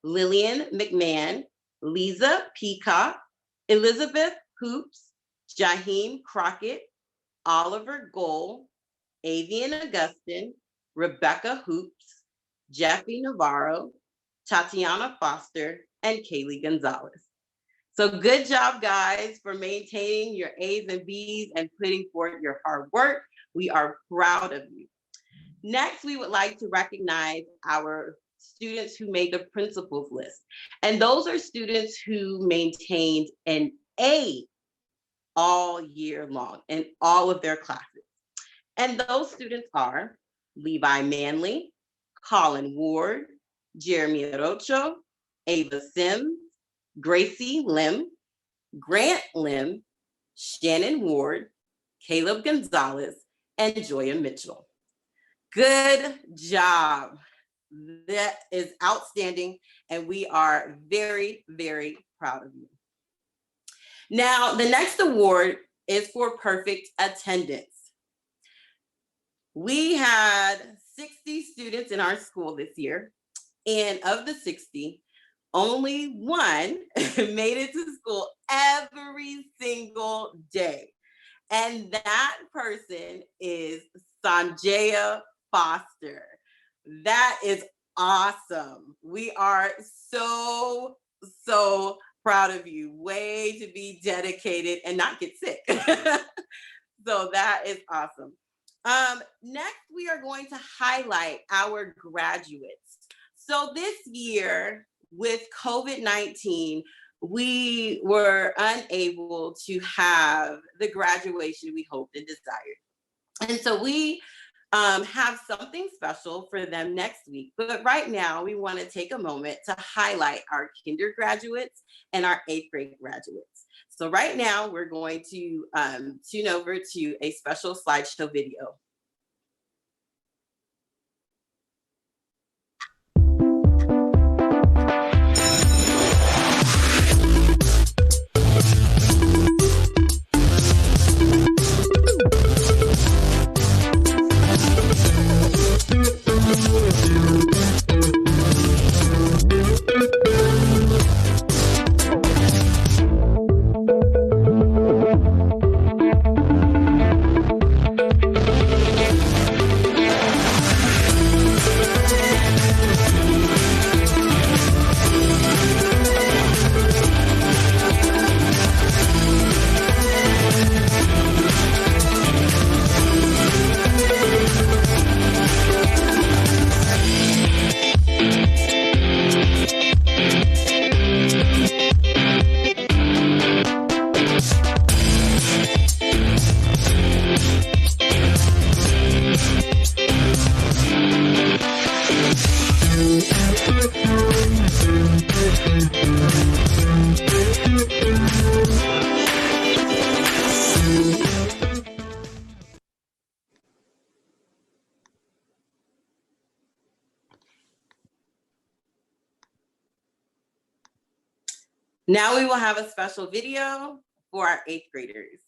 Lillian McMahon, Lisa Peacock, Elizabeth Hoops, Jaheim Crockett, Oliver Gold, Avian Augustin, Rebecca Hoops, Jeffy Navarro, Tatiana Foster, and Kaylee Gonzalez. So good job, guys, for maintaining your A's and B's and putting forth your hard work. We are proud of you. Next, we would like to recognize our students who made the principals list. And those are students who maintained an A all year long in all of their classes. And those students are Levi Manley, Colin Ward, Jeremy Arocho, Ava Sims, Gracie Lim, Grant Lim, Shannon Ward, Caleb Gonzalez, and Joya Mitchell. Good job. That is outstanding, and we are very, very proud of you. Now, the next award is for perfect attendance. We had 60 students in our school this year, and of the 60, only one made it to school every single day. And that person is Sanjaya Foster. That is awesome. We are so proud of you. Way to be dedicated and not get sick. So that is awesome. Next, we are going to highlight our graduates. So this year, with COVID-19, we were unable to have the graduation we hoped and desired. And so we have something special for them next week. But right now, we want to take a moment to highlight our kinder graduates and our 8th grade graduates. So right now, we're going to tune over to a special slideshow video. Now we will have a special video for our 8th graders.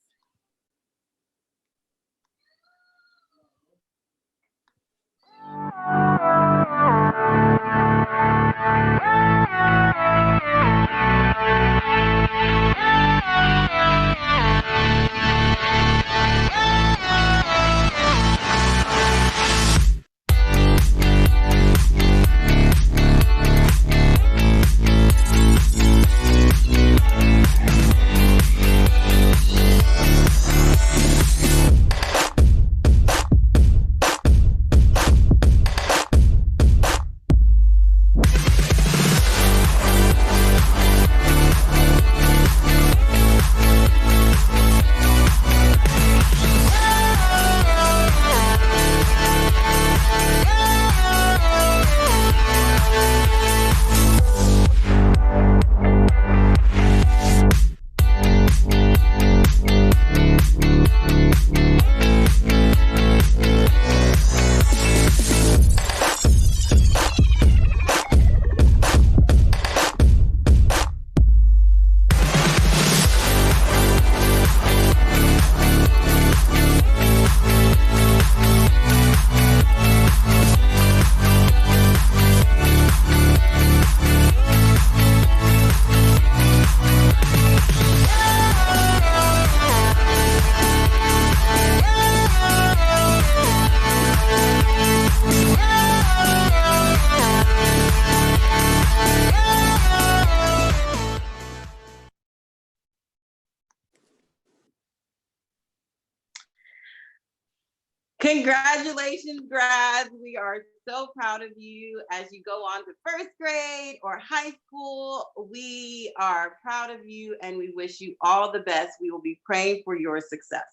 Congratulations, grads. We are so proud of you as you go on to first grade or high school. We are proud of you and we wish you all the best. We will be praying for your success.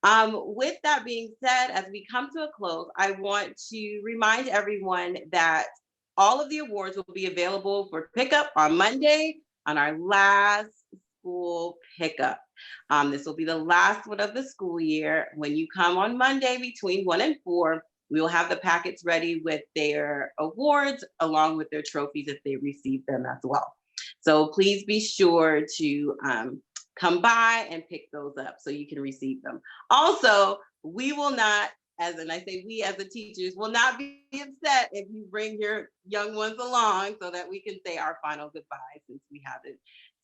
With that being said, as we come to a close, I want to remind everyone that all of the awards will be available for pickup on Monday on our last school pickup. This will be the last one of the school year. When you come on Monday between 1 and 4, we will have the packets ready with their awards along with their trophies if they receive them as well. So please be sure to come by and pick those up so you can receive them. Also, we will not, as and I say we as the teachers, will not be upset if you bring your young ones along so that we can say our final goodbye since we haven't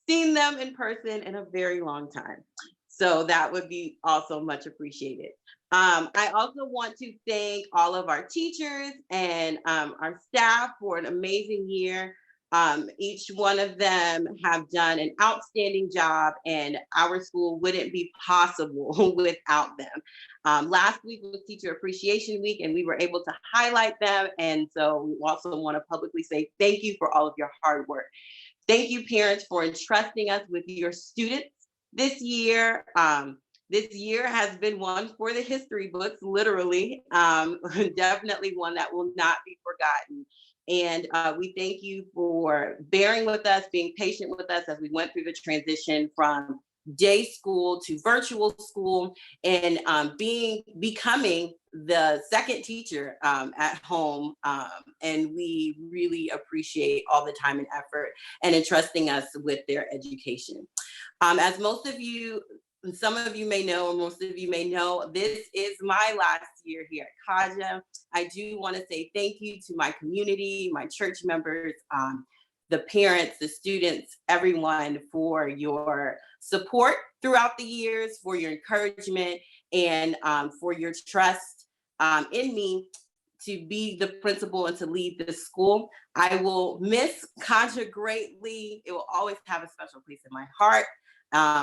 seen them in person in a very long time. So that would be also much appreciated. I also want to thank all of our teachers and our staff for an amazing year. Each one of them have done an outstanding job and our school wouldn't be possible without them. Last week was Teacher Appreciation Week and we were able to highlight them. And so we also want to publicly say thank you for all of your hard work. Thank you, parents, for entrusting us with your students this year. This year has been one for the history books, literally. Definitely one that will not be forgotten. And we thank you for bearing with us, being patient with us as we went through the transition from day school to virtual school and becoming the second teacher at home. And we really appreciate all the time and effort and entrusting us with their education. As most of you, some of you may know, or most of you may know, this is my last year here at KAJA. I do want to say thank you to my community, my church members, the parents, the students, everyone for your support throughout the years, for your encouragement, and for your trust in me to be the principal and to lead this school. I will miss KAJA greatly. It will always have a special place in my heart.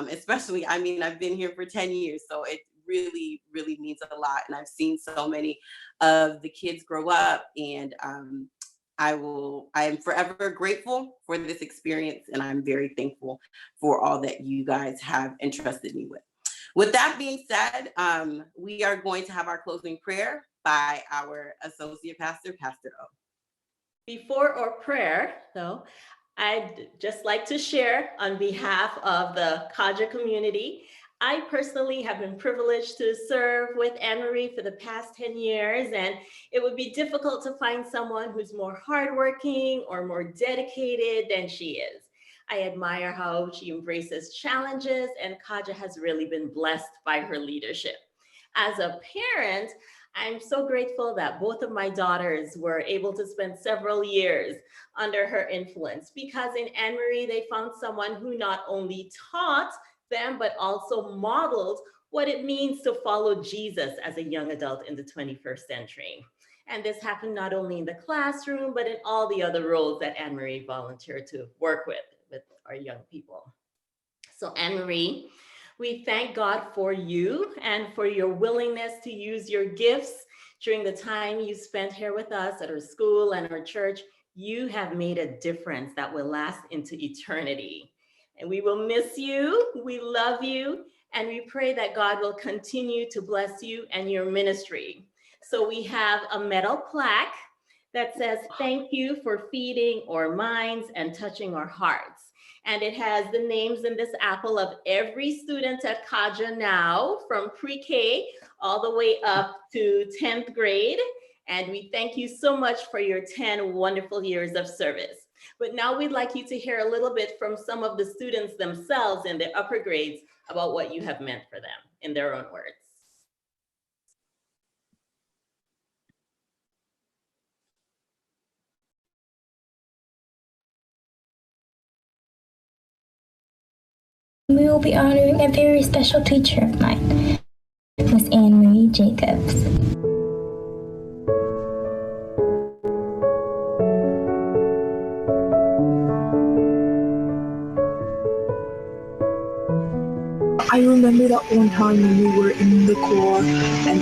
Especially, I mean, I've been here for 10 years, so it really, really means a lot. And I've seen so many of the kids grow up and I am forever grateful for this experience and I'm very thankful for all that you guys have entrusted me with. With that being said, we are going to have our closing prayer by our Associate Pastor, Pastor O. Before our prayer, though, I'd just like to share on behalf of the KAJA community. I personally have been privileged to serve with Anne-Marie for the past 10 years, and it would be difficult to find someone who's more hardworking or more dedicated than she is. I admire how she embraces challenges, and KAJA has really been blessed by her leadership. As a parent, I'm so grateful that both of my daughters were able to spend several years under her influence, because in Anne-Marie, they found someone who not only taught them, but also modeled what it means to follow Jesus as a young adult in the 21st century. And this happened not only in the classroom, but in all the other roles that Anne-Marie volunteered to work with our young people. So Anne-Marie, we thank God for you and for your willingness to use your gifts during the time you spent here with us at our school and our church. You have made a difference that will last into eternity. And we will miss you, we love you, and we pray that God will continue to bless you and your ministry. So we have a metal plaque that says, "Thank you for feeding our minds and touching our hearts." And it has the names in this apple of every student at KAJA now, from pre-K all the way up to 10th grade. And we thank you so much for your 10 wonderful years of service. But now we'd like you to hear a little bit from some of the students themselves in the upper grades about what you have meant for them in their own words. We will be honoring a very special teacher of mine, Miss Anne-Marie Jacobs. I remember that one time time when we were in the car and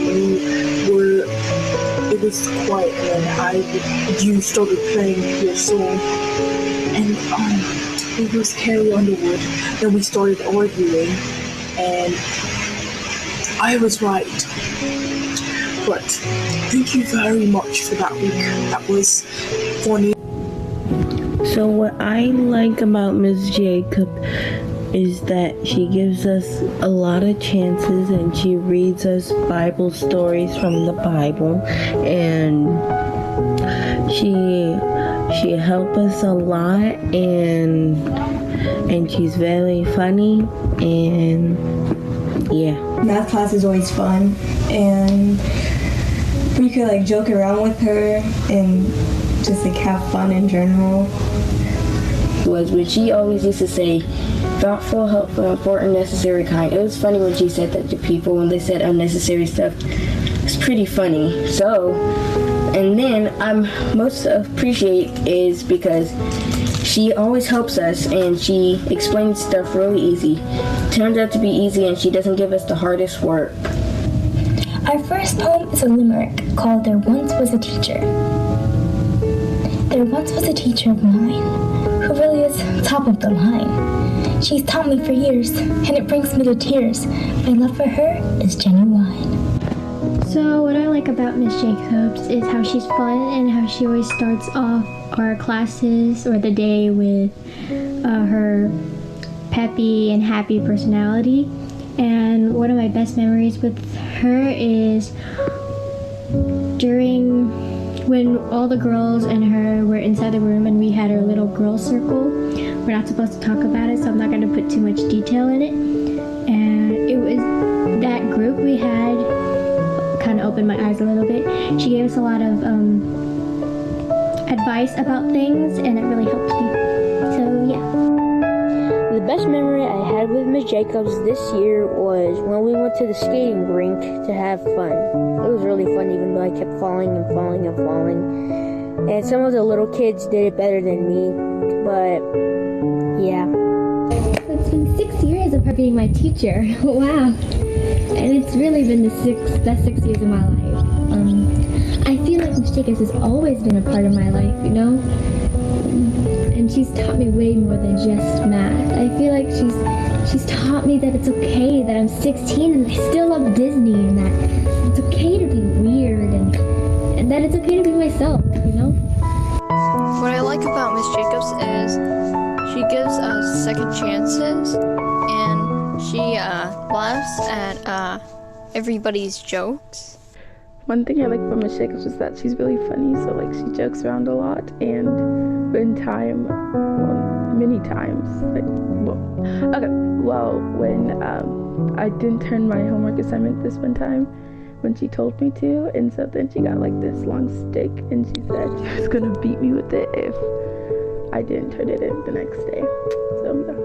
it was quiet and you started playing your song and it was Carrie Underwood. Then we started arguing and I was right. But thank you very much for that week. That was funny. So what I like about Ms. Jacob is that she gives us a lot of chances and she reads us Bible stories from the Bible, and she helps us a lot, and she's very funny, and yeah. Math class is always fun, and we could like joke around with her and just like have fun in general. Was when she always used to say, thoughtful, helpful, important, necessary, kind. It was funny when she said that to people when they said unnecessary stuff. It's pretty funny. So, and then I'm most appreciate is because she always helps us and she explains stuff really easy. Turns out to be easy and she doesn't give us the hardest work. Our first poem is a limerick called There Once Was a Teacher. There once was a teacher of mine who really is top of the line. She's taught me for years, and it brings me to tears. My love for her is genuine. So what I like about Miss Jacobs is how she's fun and how she always starts off our classes or the day with her peppy and happy personality. And one of my best memories with her is during when all the girls and her were inside the room and we had our little girl circle. We're not supposed to talk about it, so I'm not going to put too much detail in it. And it was that group we had kind of opened my eyes a little bit. She gave us a lot of advice about things, and it really helped me. So yeah. The best memory I had with Miss Jacobs this year was when we went to the skating rink to have fun. It was really fun, even though I kept falling and falling and falling. And some of the little kids did it better than me, but yeah. It's been 6 years of her being my teacher. Wow. And it's really been the best 6 years of my life. I feel like Miss Jacobs has always been a part of my life, you know? And she's taught me way more than just math. I feel like she's taught me that it's okay that I'm 16 and I still love Disney, and that it's okay to be weird and that it's okay to be myself, you know? What I like about Miss Jacobs is she gives us second chances and she laughs at everybody's jokes. One thing I like about Miss Jacobs is that she's really funny, so like she jokes around a lot, and many times, when I didn't turn my homework assignment this one time when she told me to, and so then she got like this long stick and she said she was gonna beat me with it if I didn't turn it in the next day. So yeah.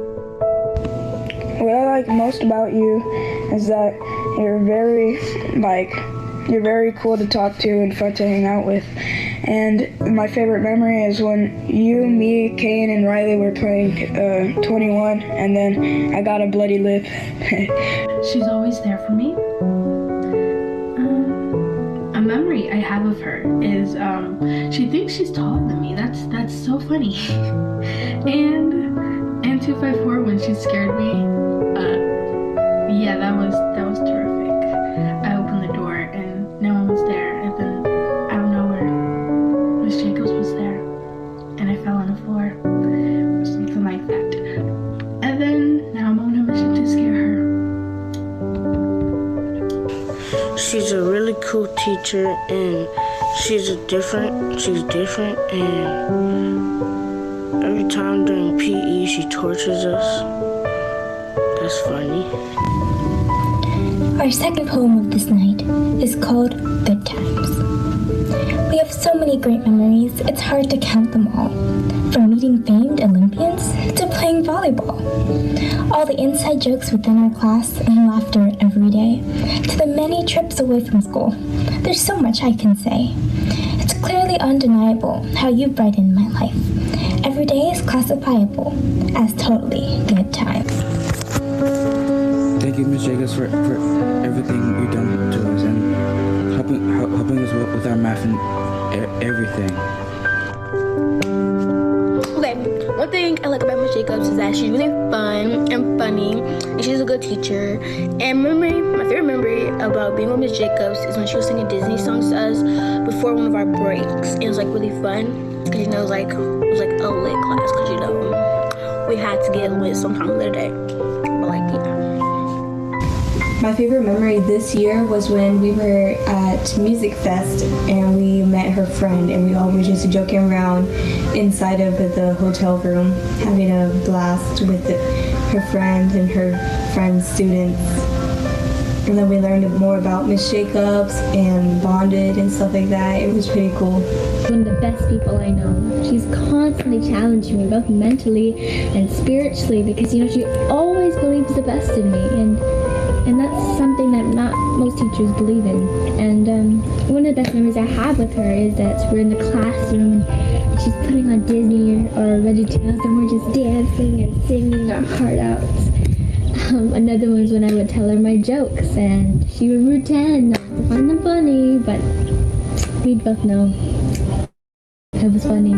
What I like most about you is that you're very cool to talk to and fun to hang out with. And my favorite memory is when you, me, Kane, and Riley were playing 21, and then I got a bloody lip. She's always there for me. A memory I have of her is she thinks she's taller than me. That's so funny. and 254 when she scared me. Yeah, that was terrific. I opened the door and no one was there, and then out of nowhere, Miss Jacobs was there, and I fell on the floor, or something like that. And then now I'm on a mission to scare her. She's a really cool teacher, and she's different, and every time during PE she tortures us. That's funny. Our second poem of this night is called Good Times. We have so many great memories, it's hard to count them all. From meeting famed Olympians to playing volleyball. All the inside jokes within our class and laughter every day, to the many trips away from school. There's so much I can say. It's clearly undeniable how you brighten my life. Every day is classifiable as totally good times. Thank you, Ms. Jacobs, for everything you've done to us and helping us with our math and everything. Okay, one thing I like about Miss Jacobs is that she's really fun and funny, and she's a good teacher. And my favorite memory about being with Miss Jacobs is when she was singing Disney songs to us before one of our breaks. It was like really fun because it was like a lit class because we had to get lit sometime of the day. But yeah. My favorite memory this year was when we were at Music Fest and we met her friend, and we all were just joking around inside of the hotel room, having a blast with her friends and her friends' students. And then we learned more about Miss Jacobs and bonded and stuff like that. It was pretty cool. One of the best people I know. She's constantly challenging me, both mentally and spiritually, because she always believes the best in me, and that's something that not most teachers believe in. And one of the best memories I have with her is that we're in the classroom and she's putting on Disney or VeggieTales, and we're just dancing and singing our heart out. Another one was when I would tell her my jokes and she would pretend not to find them funny, but we'd both know it was funny.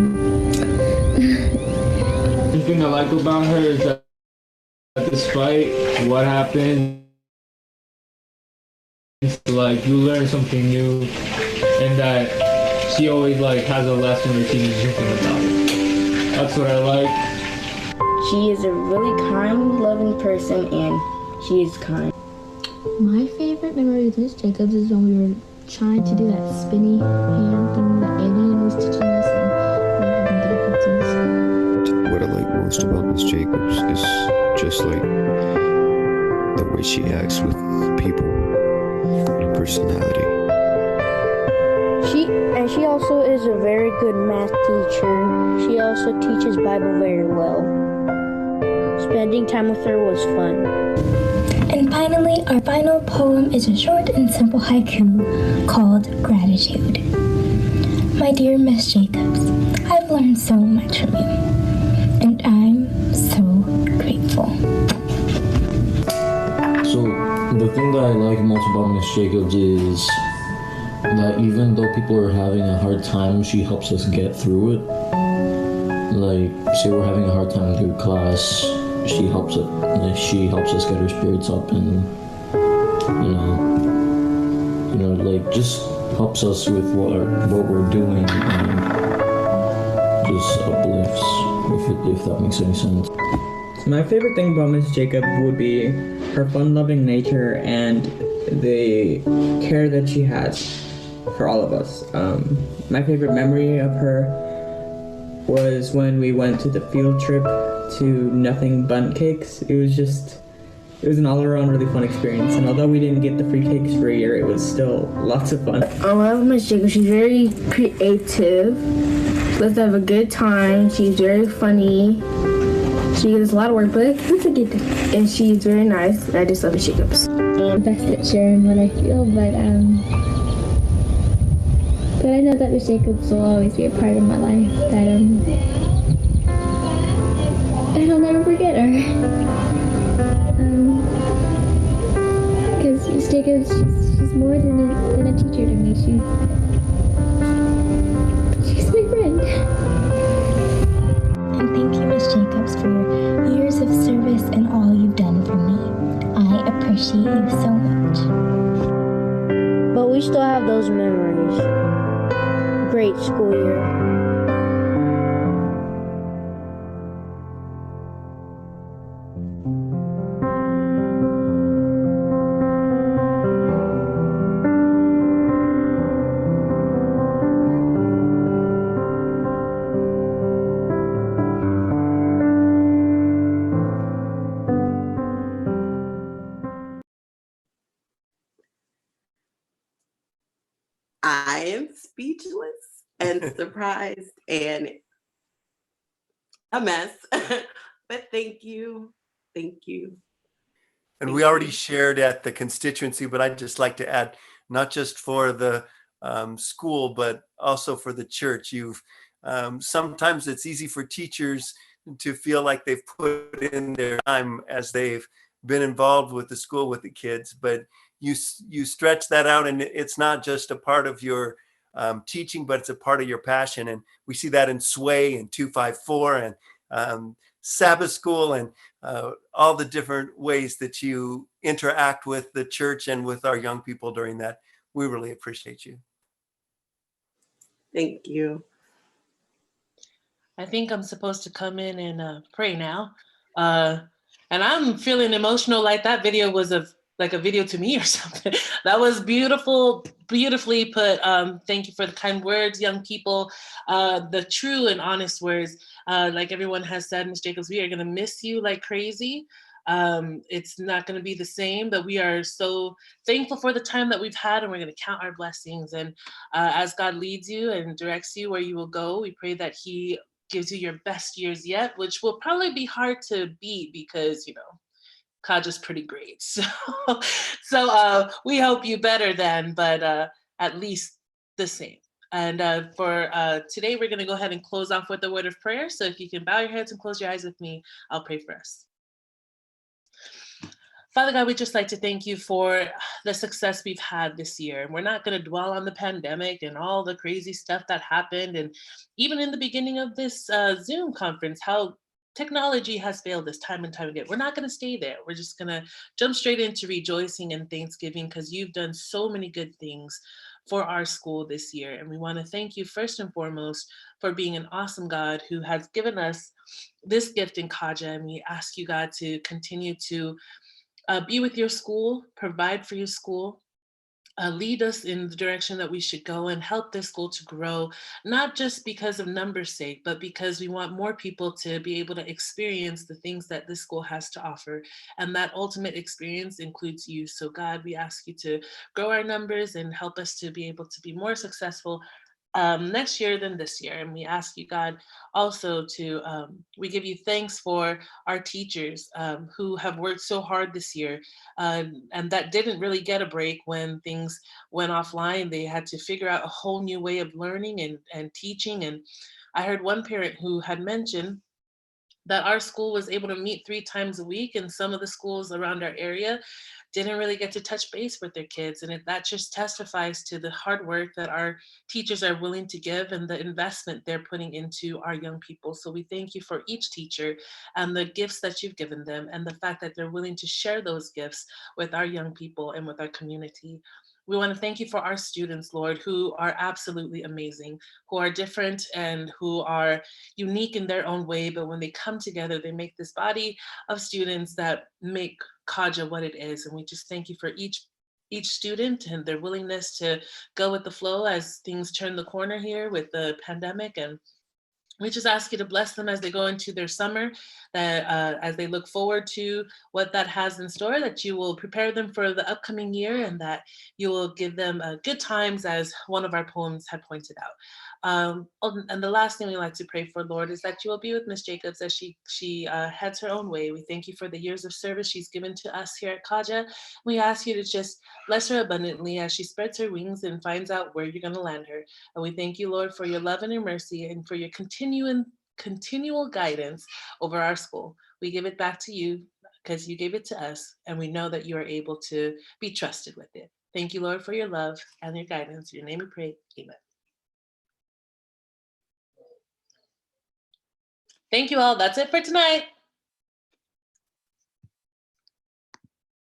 The thing I like about her is that despite what happened, you learn something new, and that she always has a lesson or teaches something about it. That's what I like. She is a really kind, loving person, and she is kind. My favorite memory with Miss Jacobs is when we were trying to do that spinny hand thing that Alien was teaching us, and we were having difficulties. What I like most about Miss Jacobs is just the way she acts with people, her personality. She also is a very good math teacher. She also teaches Bible very well. Spending time with her was fun. And finally, our final poem is a short and simple haiku called Gratitude. My dear Miss Jacobs, I've learned so much from you, and I'm so grateful. So, the thing that I like most about Miss Jacobs is that even though people are having a hard time, she helps us get through it. Say we're having a hard time through class, she helps us get our spirits up, and just helps us with what we're doing, and just uplifts, if that makes any sense. My favorite thing about Miss Jacob would be her fun-loving nature and the care that she has for all of us. My favorite memory of her was when we went to the field trip to Nothing Bundt Cakes. It was an all-around really fun experience, and although we didn't get the free cakes for a year, it was still lots of fun. I love Miss Jacob. She's very creative. She loves to have a good time. She's very funny. She gives a lot of work, but it's a good thing. And she's very nice. And I just love Miss Jacobs. I'm best at sharing what I feel, but I know that Miss Jacobs will always be a part of my life. That I'll never forget her. Because Miss Jacobs, she's more than a teacher to me. She's my friend. And thank you, Miss Jacobs, for your years of service and all you've done for me. I appreciate you so much. But we still have those memories. Great school year. I am speechless and surprised and a mess, but thank you. Thank you. And we already shared at the constituency, but I'd just like to add, not just for the school, but also for the church. Sometimes it's easy for teachers to feel like they've put in their time as they've been involved with the school with the kids, but you stretch that out, and it's not just a part of your teaching, but it's a part of your passion. And we see that in Sway and 254 and Sabbath School and all the different ways that you interact with the church and with our young people during that. We really appreciate you. Thank you. I think I'm supposed to come in and pray now. And I'm feeling emotional, like that video was like a video to me or something. That was beautiful, beautifully put. Thank you for the kind words, young people. The true and honest words. Like everyone has said, Ms. Jacobs, we are gonna miss you like crazy. It's not gonna be the same, but we are so thankful for the time that we've had, and we're gonna count our blessings. And as God leads you and directs you where you will go, we pray that He gives you your best years yet, which will probably be hard to beat because, you know, KAJA's pretty great. So we hope you better then, but at least the same. And for today, we're gonna go ahead and close off with a word of prayer. So if you can bow your heads and close your eyes with me, I'll pray for us. Father God, we'd just like to thank you for the success we've had this year. And we're not going to dwell on the pandemic and all the crazy stuff that happened. And even in the beginning of this Zoom conference, how technology has failed us time and time again. We're not going to stay there. We're just going to jump straight into rejoicing and thanksgiving because you've done so many good things for our school this year. And we want to thank you first and foremost for being an awesome God who has given us this gift in KAJA. And we ask you, God, to continue to be with your school, provide for your school, lead us in the direction that we should go and help this school to grow, not just because of numbers' sake, but because we want more people to be able to experience the things that this school has to offer. And that ultimate experience includes you. So God, we ask you to grow our numbers and help us to be able to be more successful next year than this year. And we ask you, God, also to, we give you thanks for our teachers who have worked so hard this year and that didn't really get a break when things went offline. They had to figure out a whole new way of learning and teaching. And I heard one parent who had mentioned that our school was able to meet 3 times a week, and some of the schools around our area didn't really get to touch base with their kids. And that just testifies to the hard work that our teachers are willing to give and the investment they're putting into our young people. So we thank you for each teacher and the gifts that you've given them and the fact that they're willing to share those gifts with our young people and with our community. We want to thank you for our students, Lord, who are absolutely amazing, who are different and who are unique in their own way. But when they come together, they make this body of students that make KAJA what it is. And we just thank you for each student and their willingness to go with the flow as things turn the corner here with the pandemic. And we just ask you to bless them as they go into their summer, that as they look forward to what that has in store, that you will prepare them for the upcoming year and that you will give them good times, as one of our poems had pointed out. And the last thing we like to pray for, Lord, is that you will be with Ms. Jacobs as she heads her own way. We thank you for the years of service she's given to us here at KAJA. We ask you to just bless her abundantly as she spreads her wings and finds out where you're going to land her. And we thank you, Lord, for your love and your mercy and for your continual guidance over our school. We give it back to you because you gave it to us, and we know that you are able to be trusted with it. Thank you, Lord, for your love and your guidance. In your name we pray, amen. Thank you all. That's it for tonight.